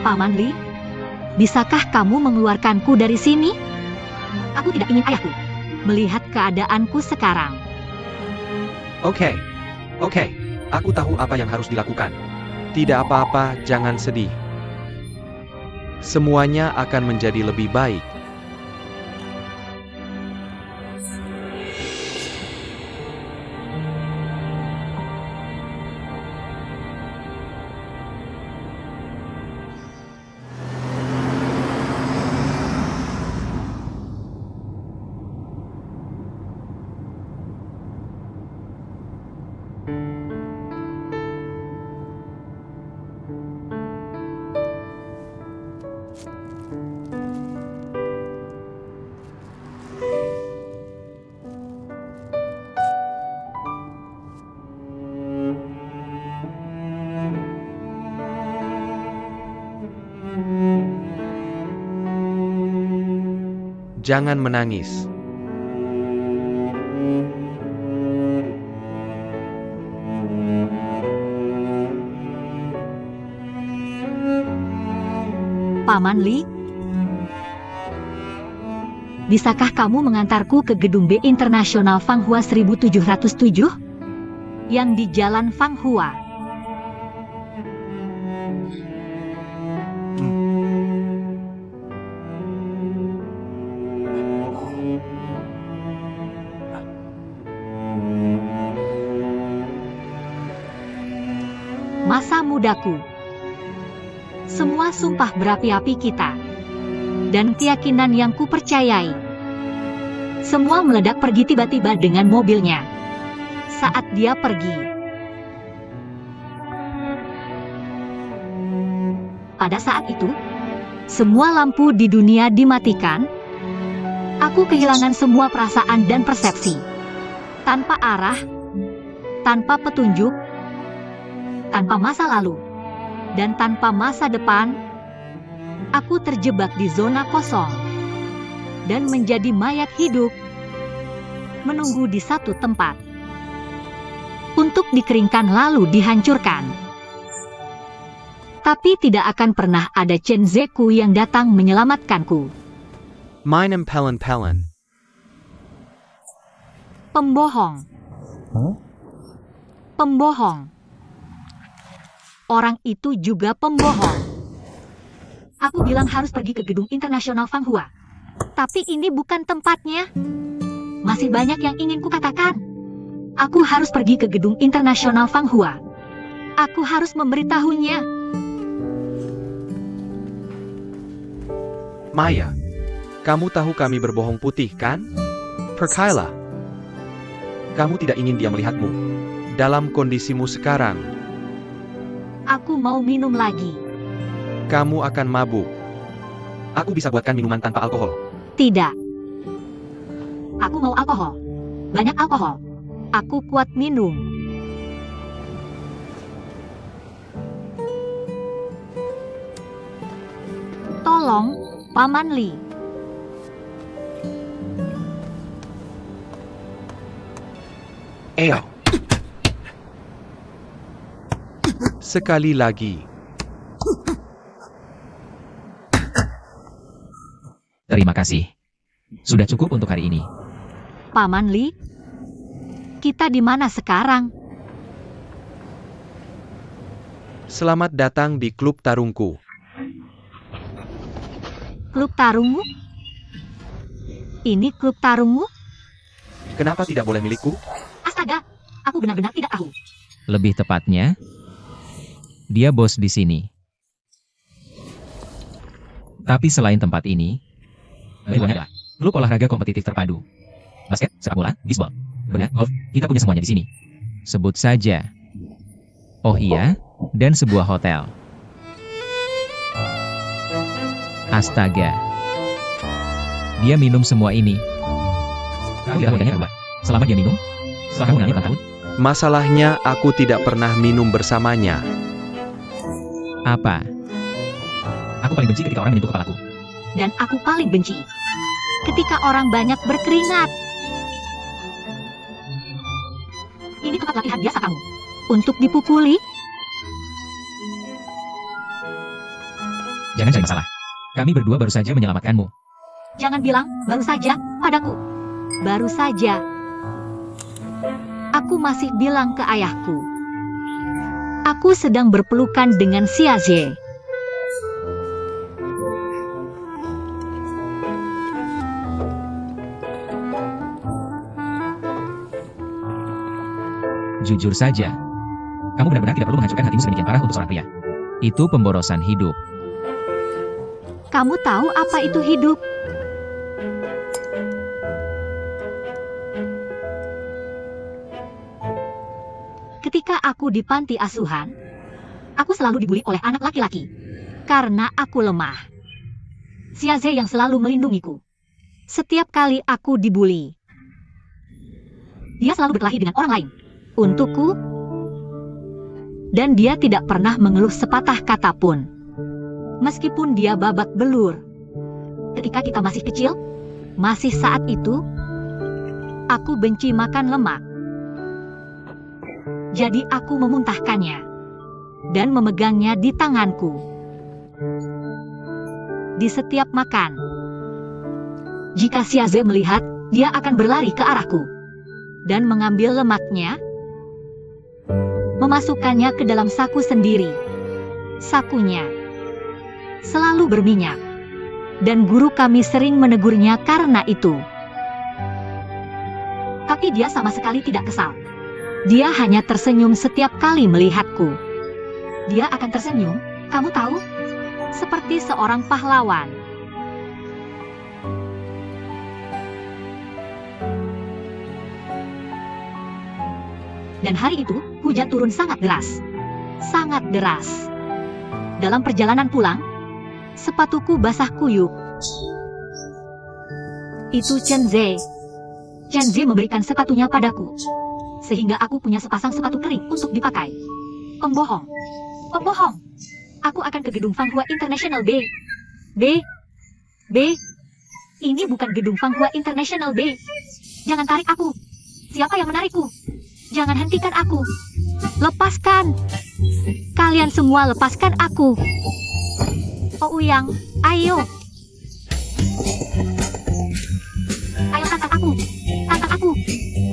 Paman Li, bisakah kamu mengeluarkanku dari sini? Aku tidak ingin ayahku melihat keadaanku sekarang. Oke. Aku tahu apa yang harus dilakukan. Tidak apa-apa, jangan sedih. Semuanya akan menjadi lebih baik. Jangan menangis. Paman Li, bisakah kamu mengantarku ke gedung B Internasional Fanghua 1707? Yang di Jalan Fanghua. Masa mudaku. Semua sumpah berapi-api kita. Dan keyakinan yang kupercayai. Semua meledak pergi tiba-tiba dengan mobilnya. Saat dia pergi. Pada saat itu, semua lampu di dunia dimatikan. Aku kehilangan semua perasaan dan persepsi. Tanpa arah, tanpa petunjuk, tanpa masa lalu, dan tanpa masa depan, aku terjebak di zona kosong dan menjadi mayat hidup, menunggu di satu tempat untuk dikeringkan lalu dihancurkan. Tapi tidak akan pernah ada Chen Zeku yang datang menyelamatkanku. Meinem pelen. Pembohong. Pembohong. Orang itu juga pembohong. Aku bilang harus pergi ke gedung internasional Fanghua. Tapi ini bukan tempatnya. Masih banyak yang ingin kukatakan. Aku harus pergi ke gedung internasional Fanghua. Aku harus memberitahunya. Maya, kamu tahu kami berbohong putih, kan? Percayalah. Kamu tidak ingin dia melihatmu. Dalam kondisimu sekarang, Aku mau minum lagi. kamu akan mabuk. Aku bisa buatkan minuman tanpa alkohol. Tidak. Aku mau alkohol. Banyak alkohol. Aku kuat minum. Tolong, Paman Li. Ayo. Sekali lagi. Terima kasih. Sudah cukup untuk hari ini. Paman Li, kita di mana sekarang? Selamat datang di klub tarungku. Klub tarungmu? Ini klub tarungmu? Kenapa tidak boleh milikku? Astaga, aku benar-benar tidak tahu. Lebih tepatnya, dia bos di sini. Tapi selain tempat ini, adalah klub olahraga kompetitif terpadu. Basket, sepak bola, bisbol, benar, golf, kita punya semuanya di sini. Sebut saja. Oh iya, dan sebuah hotel. Astaga. Dia minum semua ini. Kamu lihat wajahnya berubah. Selama dia minum, setelah kamu mengenalnya tahun, Masalahnya aku tidak pernah minum bersamanya. apa? Aku paling benci ketika orang menyentuh kepalaku. Dan aku paling benci ketika orang banyak berkeringat. Ini tempat latihan biasa kamu. Untuk dipukuli, Jangan cari masalah. Kami berdua baru saja menyelamatkanmu. jangan bilang baru saja padaku. Baru saja. Aku masih bilang ke ayahku. Aku sedang berpelukan dengan Xiaze. Jujur saja, kamu benar-benar tidak perlu menghancurkan hatimu sedemikian parah untuk seorang pria. Itu pemborosan hidup. Kamu tahu apa itu hidup? Ketika aku di panti asuhan, aku selalu dibully oleh anak laki-laki. Karena aku lemah. Xiaze yang selalu melindungiku. Setiap kali aku dibully, dia selalu berkelahi dengan orang lain. Untukku, dan dia tidak pernah mengeluh sepatah kata pun. Meskipun dia babak belur. Ketika kita masih kecil, masih saat itu, aku benci makan lemak. Jadi aku memuntahkannya dan memegangnya di tanganku. Di setiap makan. Jika Xiaze melihat, dia akan berlari ke arahku dan mengambil lemaknya, memasukkannya ke dalam saku sendiri. Sakunya selalu berminyak, dan guru kami sering menegurnya karena itu. Tapi dia sama sekali tidak kesal. Dia hanya tersenyum setiap kali melihatku. Dia akan tersenyum, kamu tahu, seperti seorang pahlawan. Dan hari itu, hujan turun sangat deras. Sangat deras. Dalam perjalanan pulang, sepatuku basah kuyup. Itu Chen Zhe. Chen Zhe memberikan sepatunya padaku. Sehingga aku punya sepasang sepatu kering untuk dipakai. Pembohong. Pembohong. Aku akan ke gedung Fanghua International B. B. Ini bukan gedung Fanghua International B. Jangan tarik aku. Siapa yang menarikku? Jangan hentikan aku. Lepaskan. Kalian semua lepaskan aku. Oh Uyang, ayo. Ayo tantang aku. Tantang aku.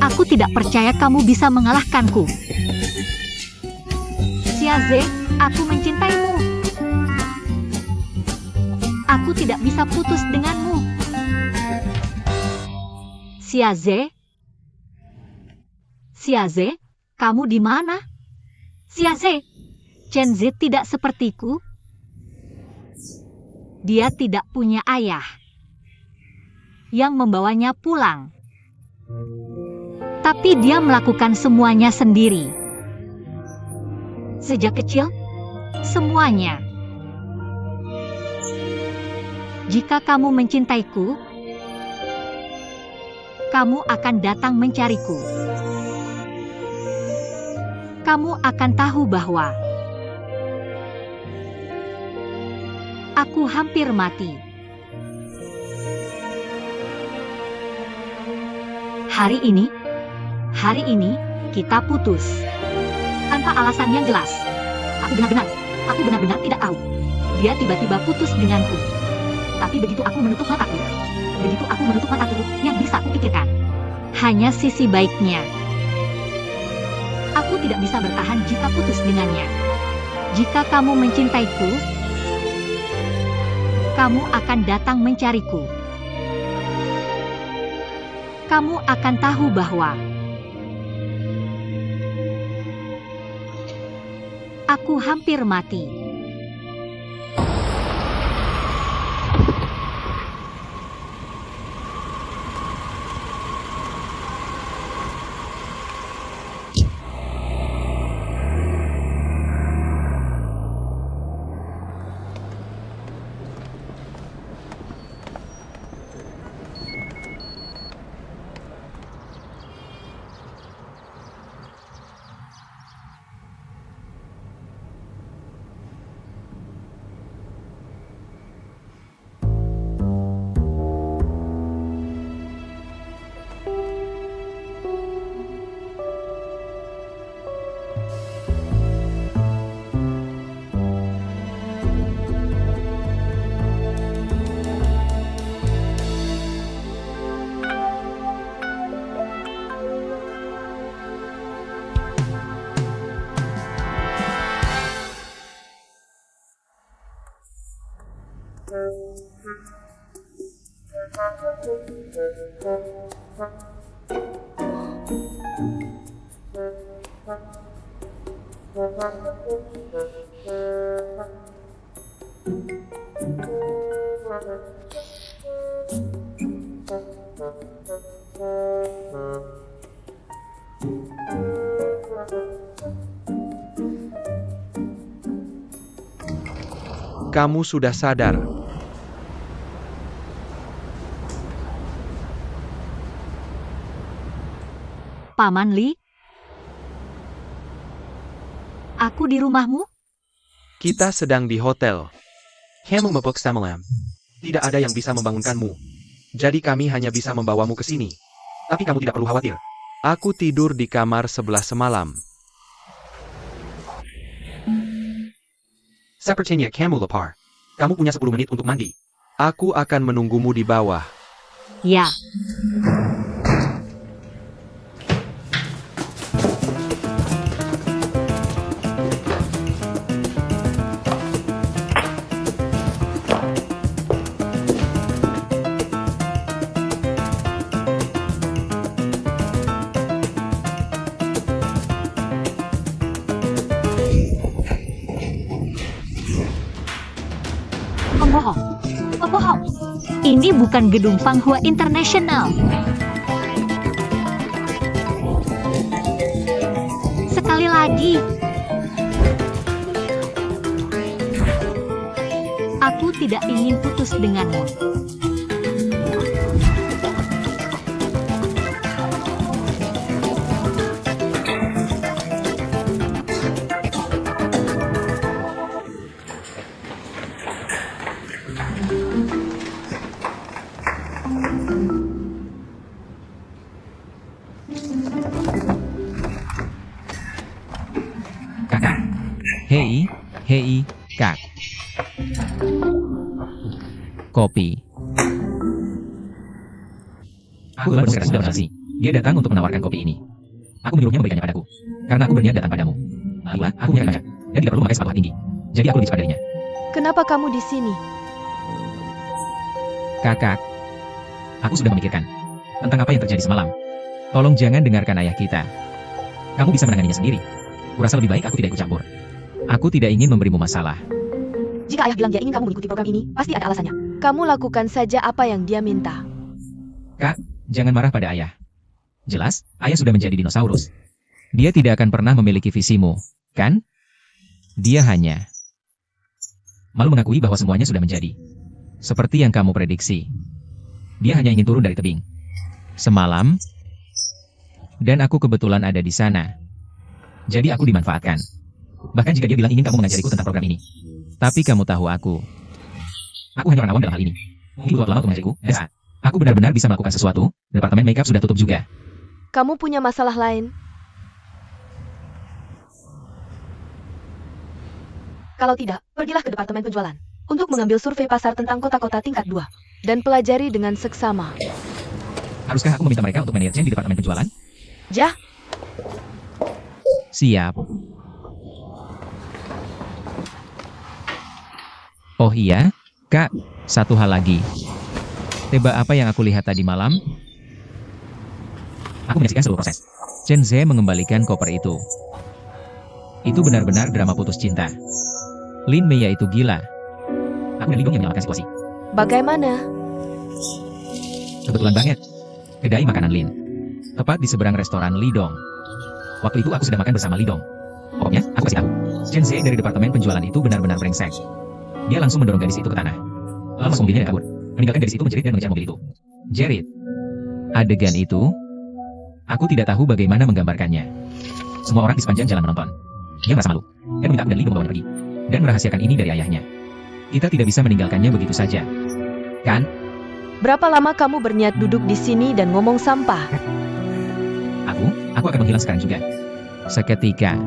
Aku tidak percaya kamu bisa mengalahkanku. Xiaze, aku mencintaimu. Aku tidak bisa putus denganmu. Xiaze? Xiaze, kamu di mana? Xiaze, Chen Zhe tidak sepertiku. Dia tidak punya ayah yang membawanya pulang. Tapi dia melakukan semuanya sendiri. Sejak kecil, semuanya. Jika kamu mencintaiku, kamu akan datang mencariku. Kamu akan tahu bahwa aku hampir mati. Hari ini, kita putus. Tanpa alasan yang jelas. Aku benar-benar tidak tahu. Dia tiba-tiba putus denganku. Tapi begitu aku menutup mataku, yang bisa kupikirkan hanya sisi baiknya. Aku tidak bisa bertahan jika putus dengannya. Jika kamu mencintaiku, kamu akan datang mencariku. Kamu akan tahu bahwa aku hampir mati. Kamu sudah sadar. Paman Li? Aku di rumahmu? Kita sedang di hotel. Kamu mabuk semalam. Tidak ada yang bisa membangunkanmu. Jadi kami hanya bisa membawamu ke sini. Tapi kamu tidak perlu khawatir. Aku tidur di kamar sebelah semalam. Sepertinya kamu lapar. Kamu punya 10 menit untuk mandi. Aku akan menunggumu di bawah. Ya. Pembohong. Pembohong. Ini bukan gedung Fanghua International. Sekali lagi. Aku tidak ingin putus denganmu. Kakak. Hei, Kak. Kopi. Aku baru sekarang sudah nasi. Dia datang untuk menawarkan kopi ini. Aku menyuruhnya memberikannya padaku. Karena aku berniat datang padamu. Lalu, aku punya banyak. Dan tidak perlu memakai sepatu tinggi. Jadi aku lebih cepat darinya. Kenapa kamu di sini? Kakak. Aku sudah memikirkan. Tentang apa yang terjadi semalam. Tolong jangan dengarkan ayah kita. Kamu bisa menanganinya sendiri. Kurasa lebih baik aku tidak ikut campur. Aku tidak ingin memberimu masalah. Jika ayah bilang dia ingin kamu mengikuti program ini, pasti ada alasannya. Kamu lakukan saja apa yang dia minta. Kak, jangan marah pada ayah. Jelas, ayah sudah menjadi dinosaurus. Dia tidak akan pernah memiliki visimu, kan? Dia hanya malu mengakui bahwa semuanya sudah menjadi seperti yang kamu prediksi. Dia hanya ingin turun dari tebing semalam, dan aku kebetulan ada di sana. Jadi aku dimanfaatkan. Bahkan jika dia bilang ingin kamu mengajariku tentang program ini. Tapi kamu tahu aku hanya orang awam dalam hal ini. Mungkin butuh lama untuk mengajariku, dan saat aku benar-benar bisa melakukan sesuatu, departemen makeup sudah tutup juga. Kamu punya masalah lain? Kalau tidak, pergilah ke departemen penjualan untuk mengambil survei pasar tentang kota-kota tingkat 2 dan pelajari dengan seksama. Haruskah aku meminta mereka untuk manajernya di departemen penjualan? Jah, Siap. Oh iya, Kak, satu hal lagi. Tebak apa yang aku lihat tadi malam? Aku menyaksikan seluruh proses. Chen Ze mengembalikan koper itu. Itu benar-benar drama putus cinta. Lin Mei itu gila. Aku dan Lidong yang menyelamatkan situasi. bagaimana? Kebetulan banget. Kedai makanan Lin. Tepat di seberang restoran Lidong. Waktu itu aku sedang makan bersama Lidong. Pokoknya, aku kasih tahu. Chen Ze dari departemen penjualan itu benar-benar brengsek. Dia langsung mendorong gadis itu ke tanah. Lalu masuk mobilnya dan kabur. Meninggalkan gadis itu menjerit dan mengejar mobil itu. Jerit. Adegan itu, aku tidak tahu bagaimana menggambarkannya. Semua orang di sepanjang jalan menonton. Dia merasa malu. Dan meminta aku dan Lidong membawanya pergi. Dan merahasiakan ini dari ayahnya. Kita tidak bisa meninggalkannya begitu saja. Kan? Berapa lama kamu berniat duduk di sini dan ngomong sampah? Aku akan menghilang sekarang juga. Seketika.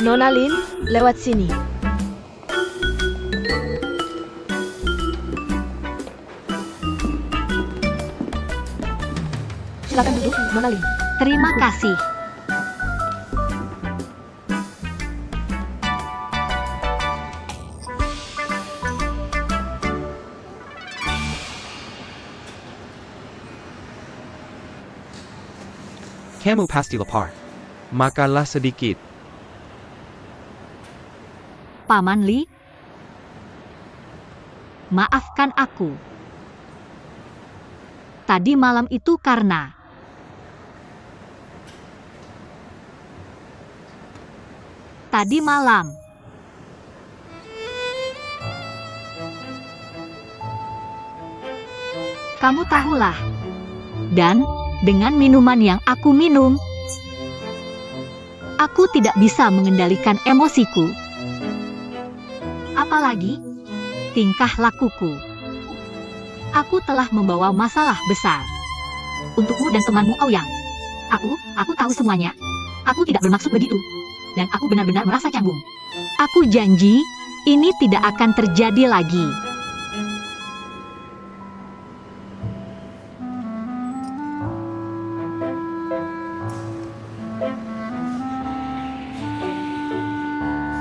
Nona Lin, lewat sini. Silakan duduk, Nona Lin. Terima kasih. Kamu pasti lapar. Makanlah sedikit. Paman Li, maafkan aku. Tadi malam itu karena tadi malam kamu tahulah. Dan dengan minuman yang aku minum, aku tidak bisa mengendalikan emosiku. Apalagi tingkah lakuku. Aku telah membawa masalah besar untukmu dan temanmu Aoyang. Aku tahu semuanya. Aku tidak bermaksud begitu. Dan aku benar-benar merasa canggung. Aku janji, ini tidak akan terjadi lagi.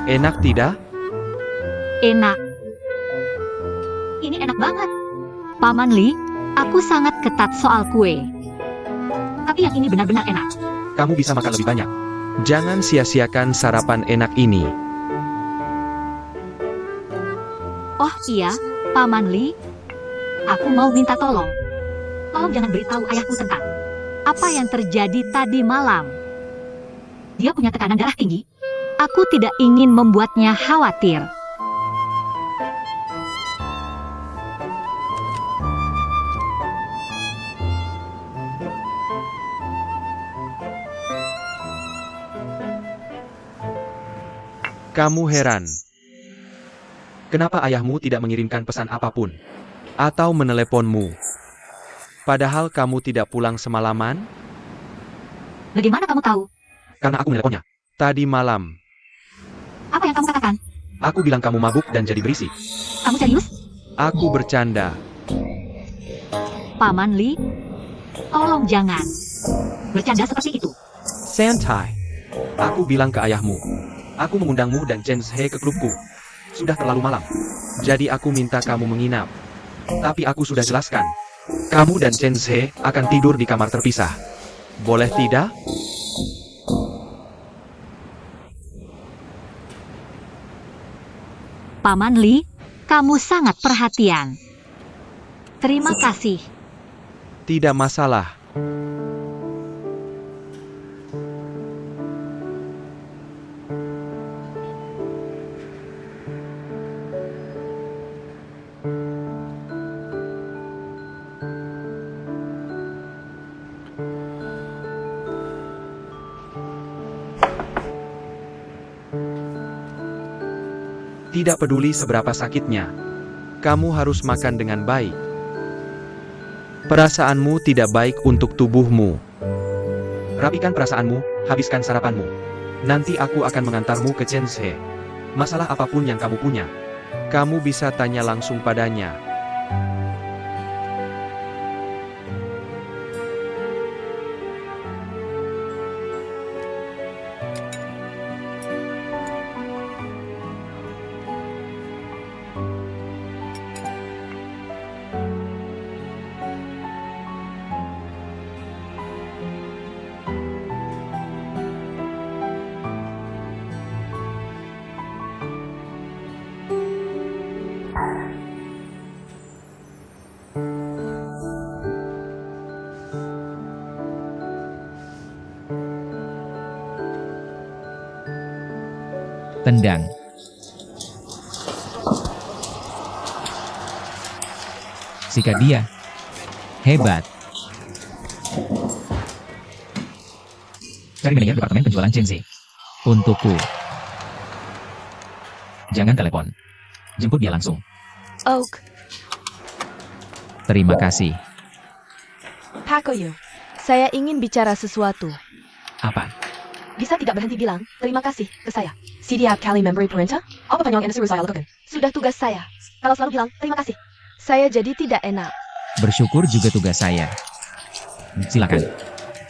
Enak tidak? Enak. Ini enak banget. Paman Li, aku sangat ketat soal kue. Tapi yang ini benar-benar enak. Kamu bisa makan lebih banyak. Jangan sia-siakan sarapan enak ini. Oh iya, Paman Li. Aku mau minta tolong. Tolong jangan beritahu ayahku tentang apa yang terjadi tadi malam. Dia punya tekanan darah tinggi. Aku tidak ingin membuatnya khawatir. Kamu heran. Kenapa ayahmu tidak mengirimkan pesan apapun? Atau meneleponmu? Padahal kamu tidak pulang semalaman? Bagaimana kamu tahu? Karena aku meneleponnya. Tadi malam. Apa yang kamu katakan? Aku bilang kamu mabuk dan jadi berisik. Kamu serius? Aku bercanda. Paman Li, tolong jangan bercanda seperti itu. Santai. Aku bilang ke ayahmu. Aku mengundangmu dan Chen He ke klubku. Sudah terlalu malam. Jadi aku minta kamu menginap. Tapi aku sudah jelaskan. Kamu dan Chen He akan tidur di kamar terpisah. Boleh tidak? Paman Li, kamu sangat perhatian. Terima kasih. Tidak masalah. Tidak peduli seberapa sakitnya, kamu harus makan dengan baik. Perasaanmu tidak baik untuk tubuhmu. Rapikan perasaanmu, habiskan sarapanmu. Nanti aku akan mengantarmu ke Chen He. Masalah apapun yang kamu punya, kamu bisa tanya langsung padanya. Tendang. Sikat dia. Hebat. Cari manajer departemen penjualan Chenzi. Untukku. Jangan telepon. Jemput dia langsung. Oak, Terima kasih. Pakoyo. Saya ingin bicara sesuatu. Apa? Bisa tidak berhenti bilang terima kasih ke saya. Siap kali memberi perintah? Apa yang Anda suruh saya lakukan? Sudah tugas saya. Kalau selalu bilang, terima kasih. Saya jadi tidak enak. Bersyukur juga tugas saya. Silakan.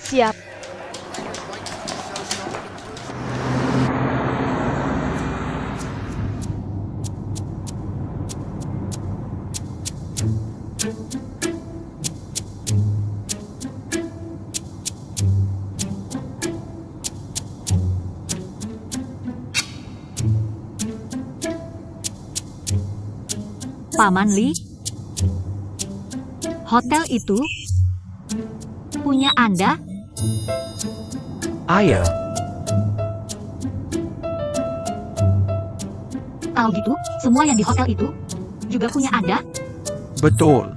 Siap. Paman Li, hotel itu punya Anda? Ayah, Kalau gitu, semua yang di hotel itu juga punya Anda? betul.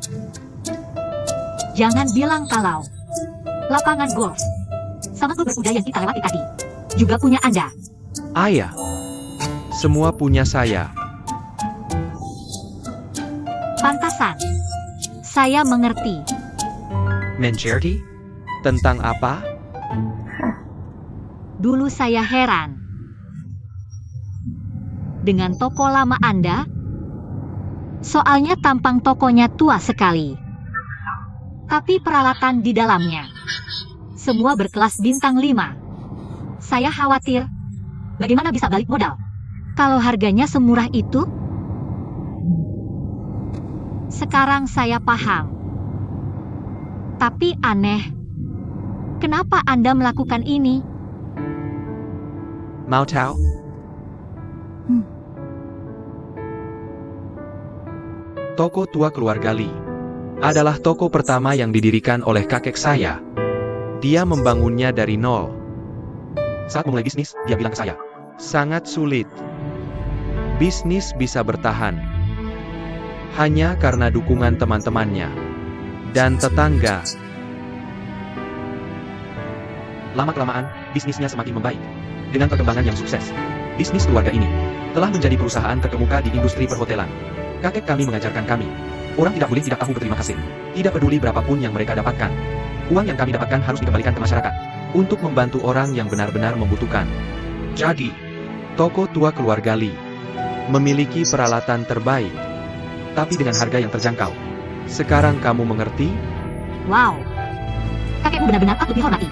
Jangan bilang kalau lapangan golf sama klub berkuda yang kita lewati tadi juga punya Anda. Ayah, semua punya saya. Pantasan. Saya mengerti. Mengerti? Tentang apa? Dulu saya heran dengan toko lama Anda. Soalnya tampang tokonya tua sekali. Tapi peralatan di dalamnya semua berkelas bintang 5. Saya khawatir bagaimana bisa balik modal kalau harganya semurah itu. Sekarang saya paham. Tapi aneh. Kenapa Anda melakukan ini? Mau tahu? Toko tua keluarga Li adalah toko pertama yang didirikan oleh kakek saya. Dia membangunnya dari nol. Saat memulai bisnis, dia bilang ke saya, sangat sulit. Bisnis bisa bertahan hanya karena dukungan teman-temannya dan tetangga. Lama-kelamaan, bisnisnya semakin membaik. Dengan perkembangan yang sukses, bisnis keluarga ini telah menjadi perusahaan terkemuka di industri perhotelan. Kakek kami mengajarkan kami, orang tidak boleh tidak tahu berterima kasih. Tidak peduli berapapun yang mereka dapatkan. Uang yang kami dapatkan harus dikembalikan ke masyarakat untuk membantu orang yang benar-benar membutuhkan. Jadi, toko tua keluarga Li memiliki peralatan terbaik, tapi dengan harga yang terjangkau. Sekarang kamu mengerti? Wow. Kakekmu benar-benar patut dihormati.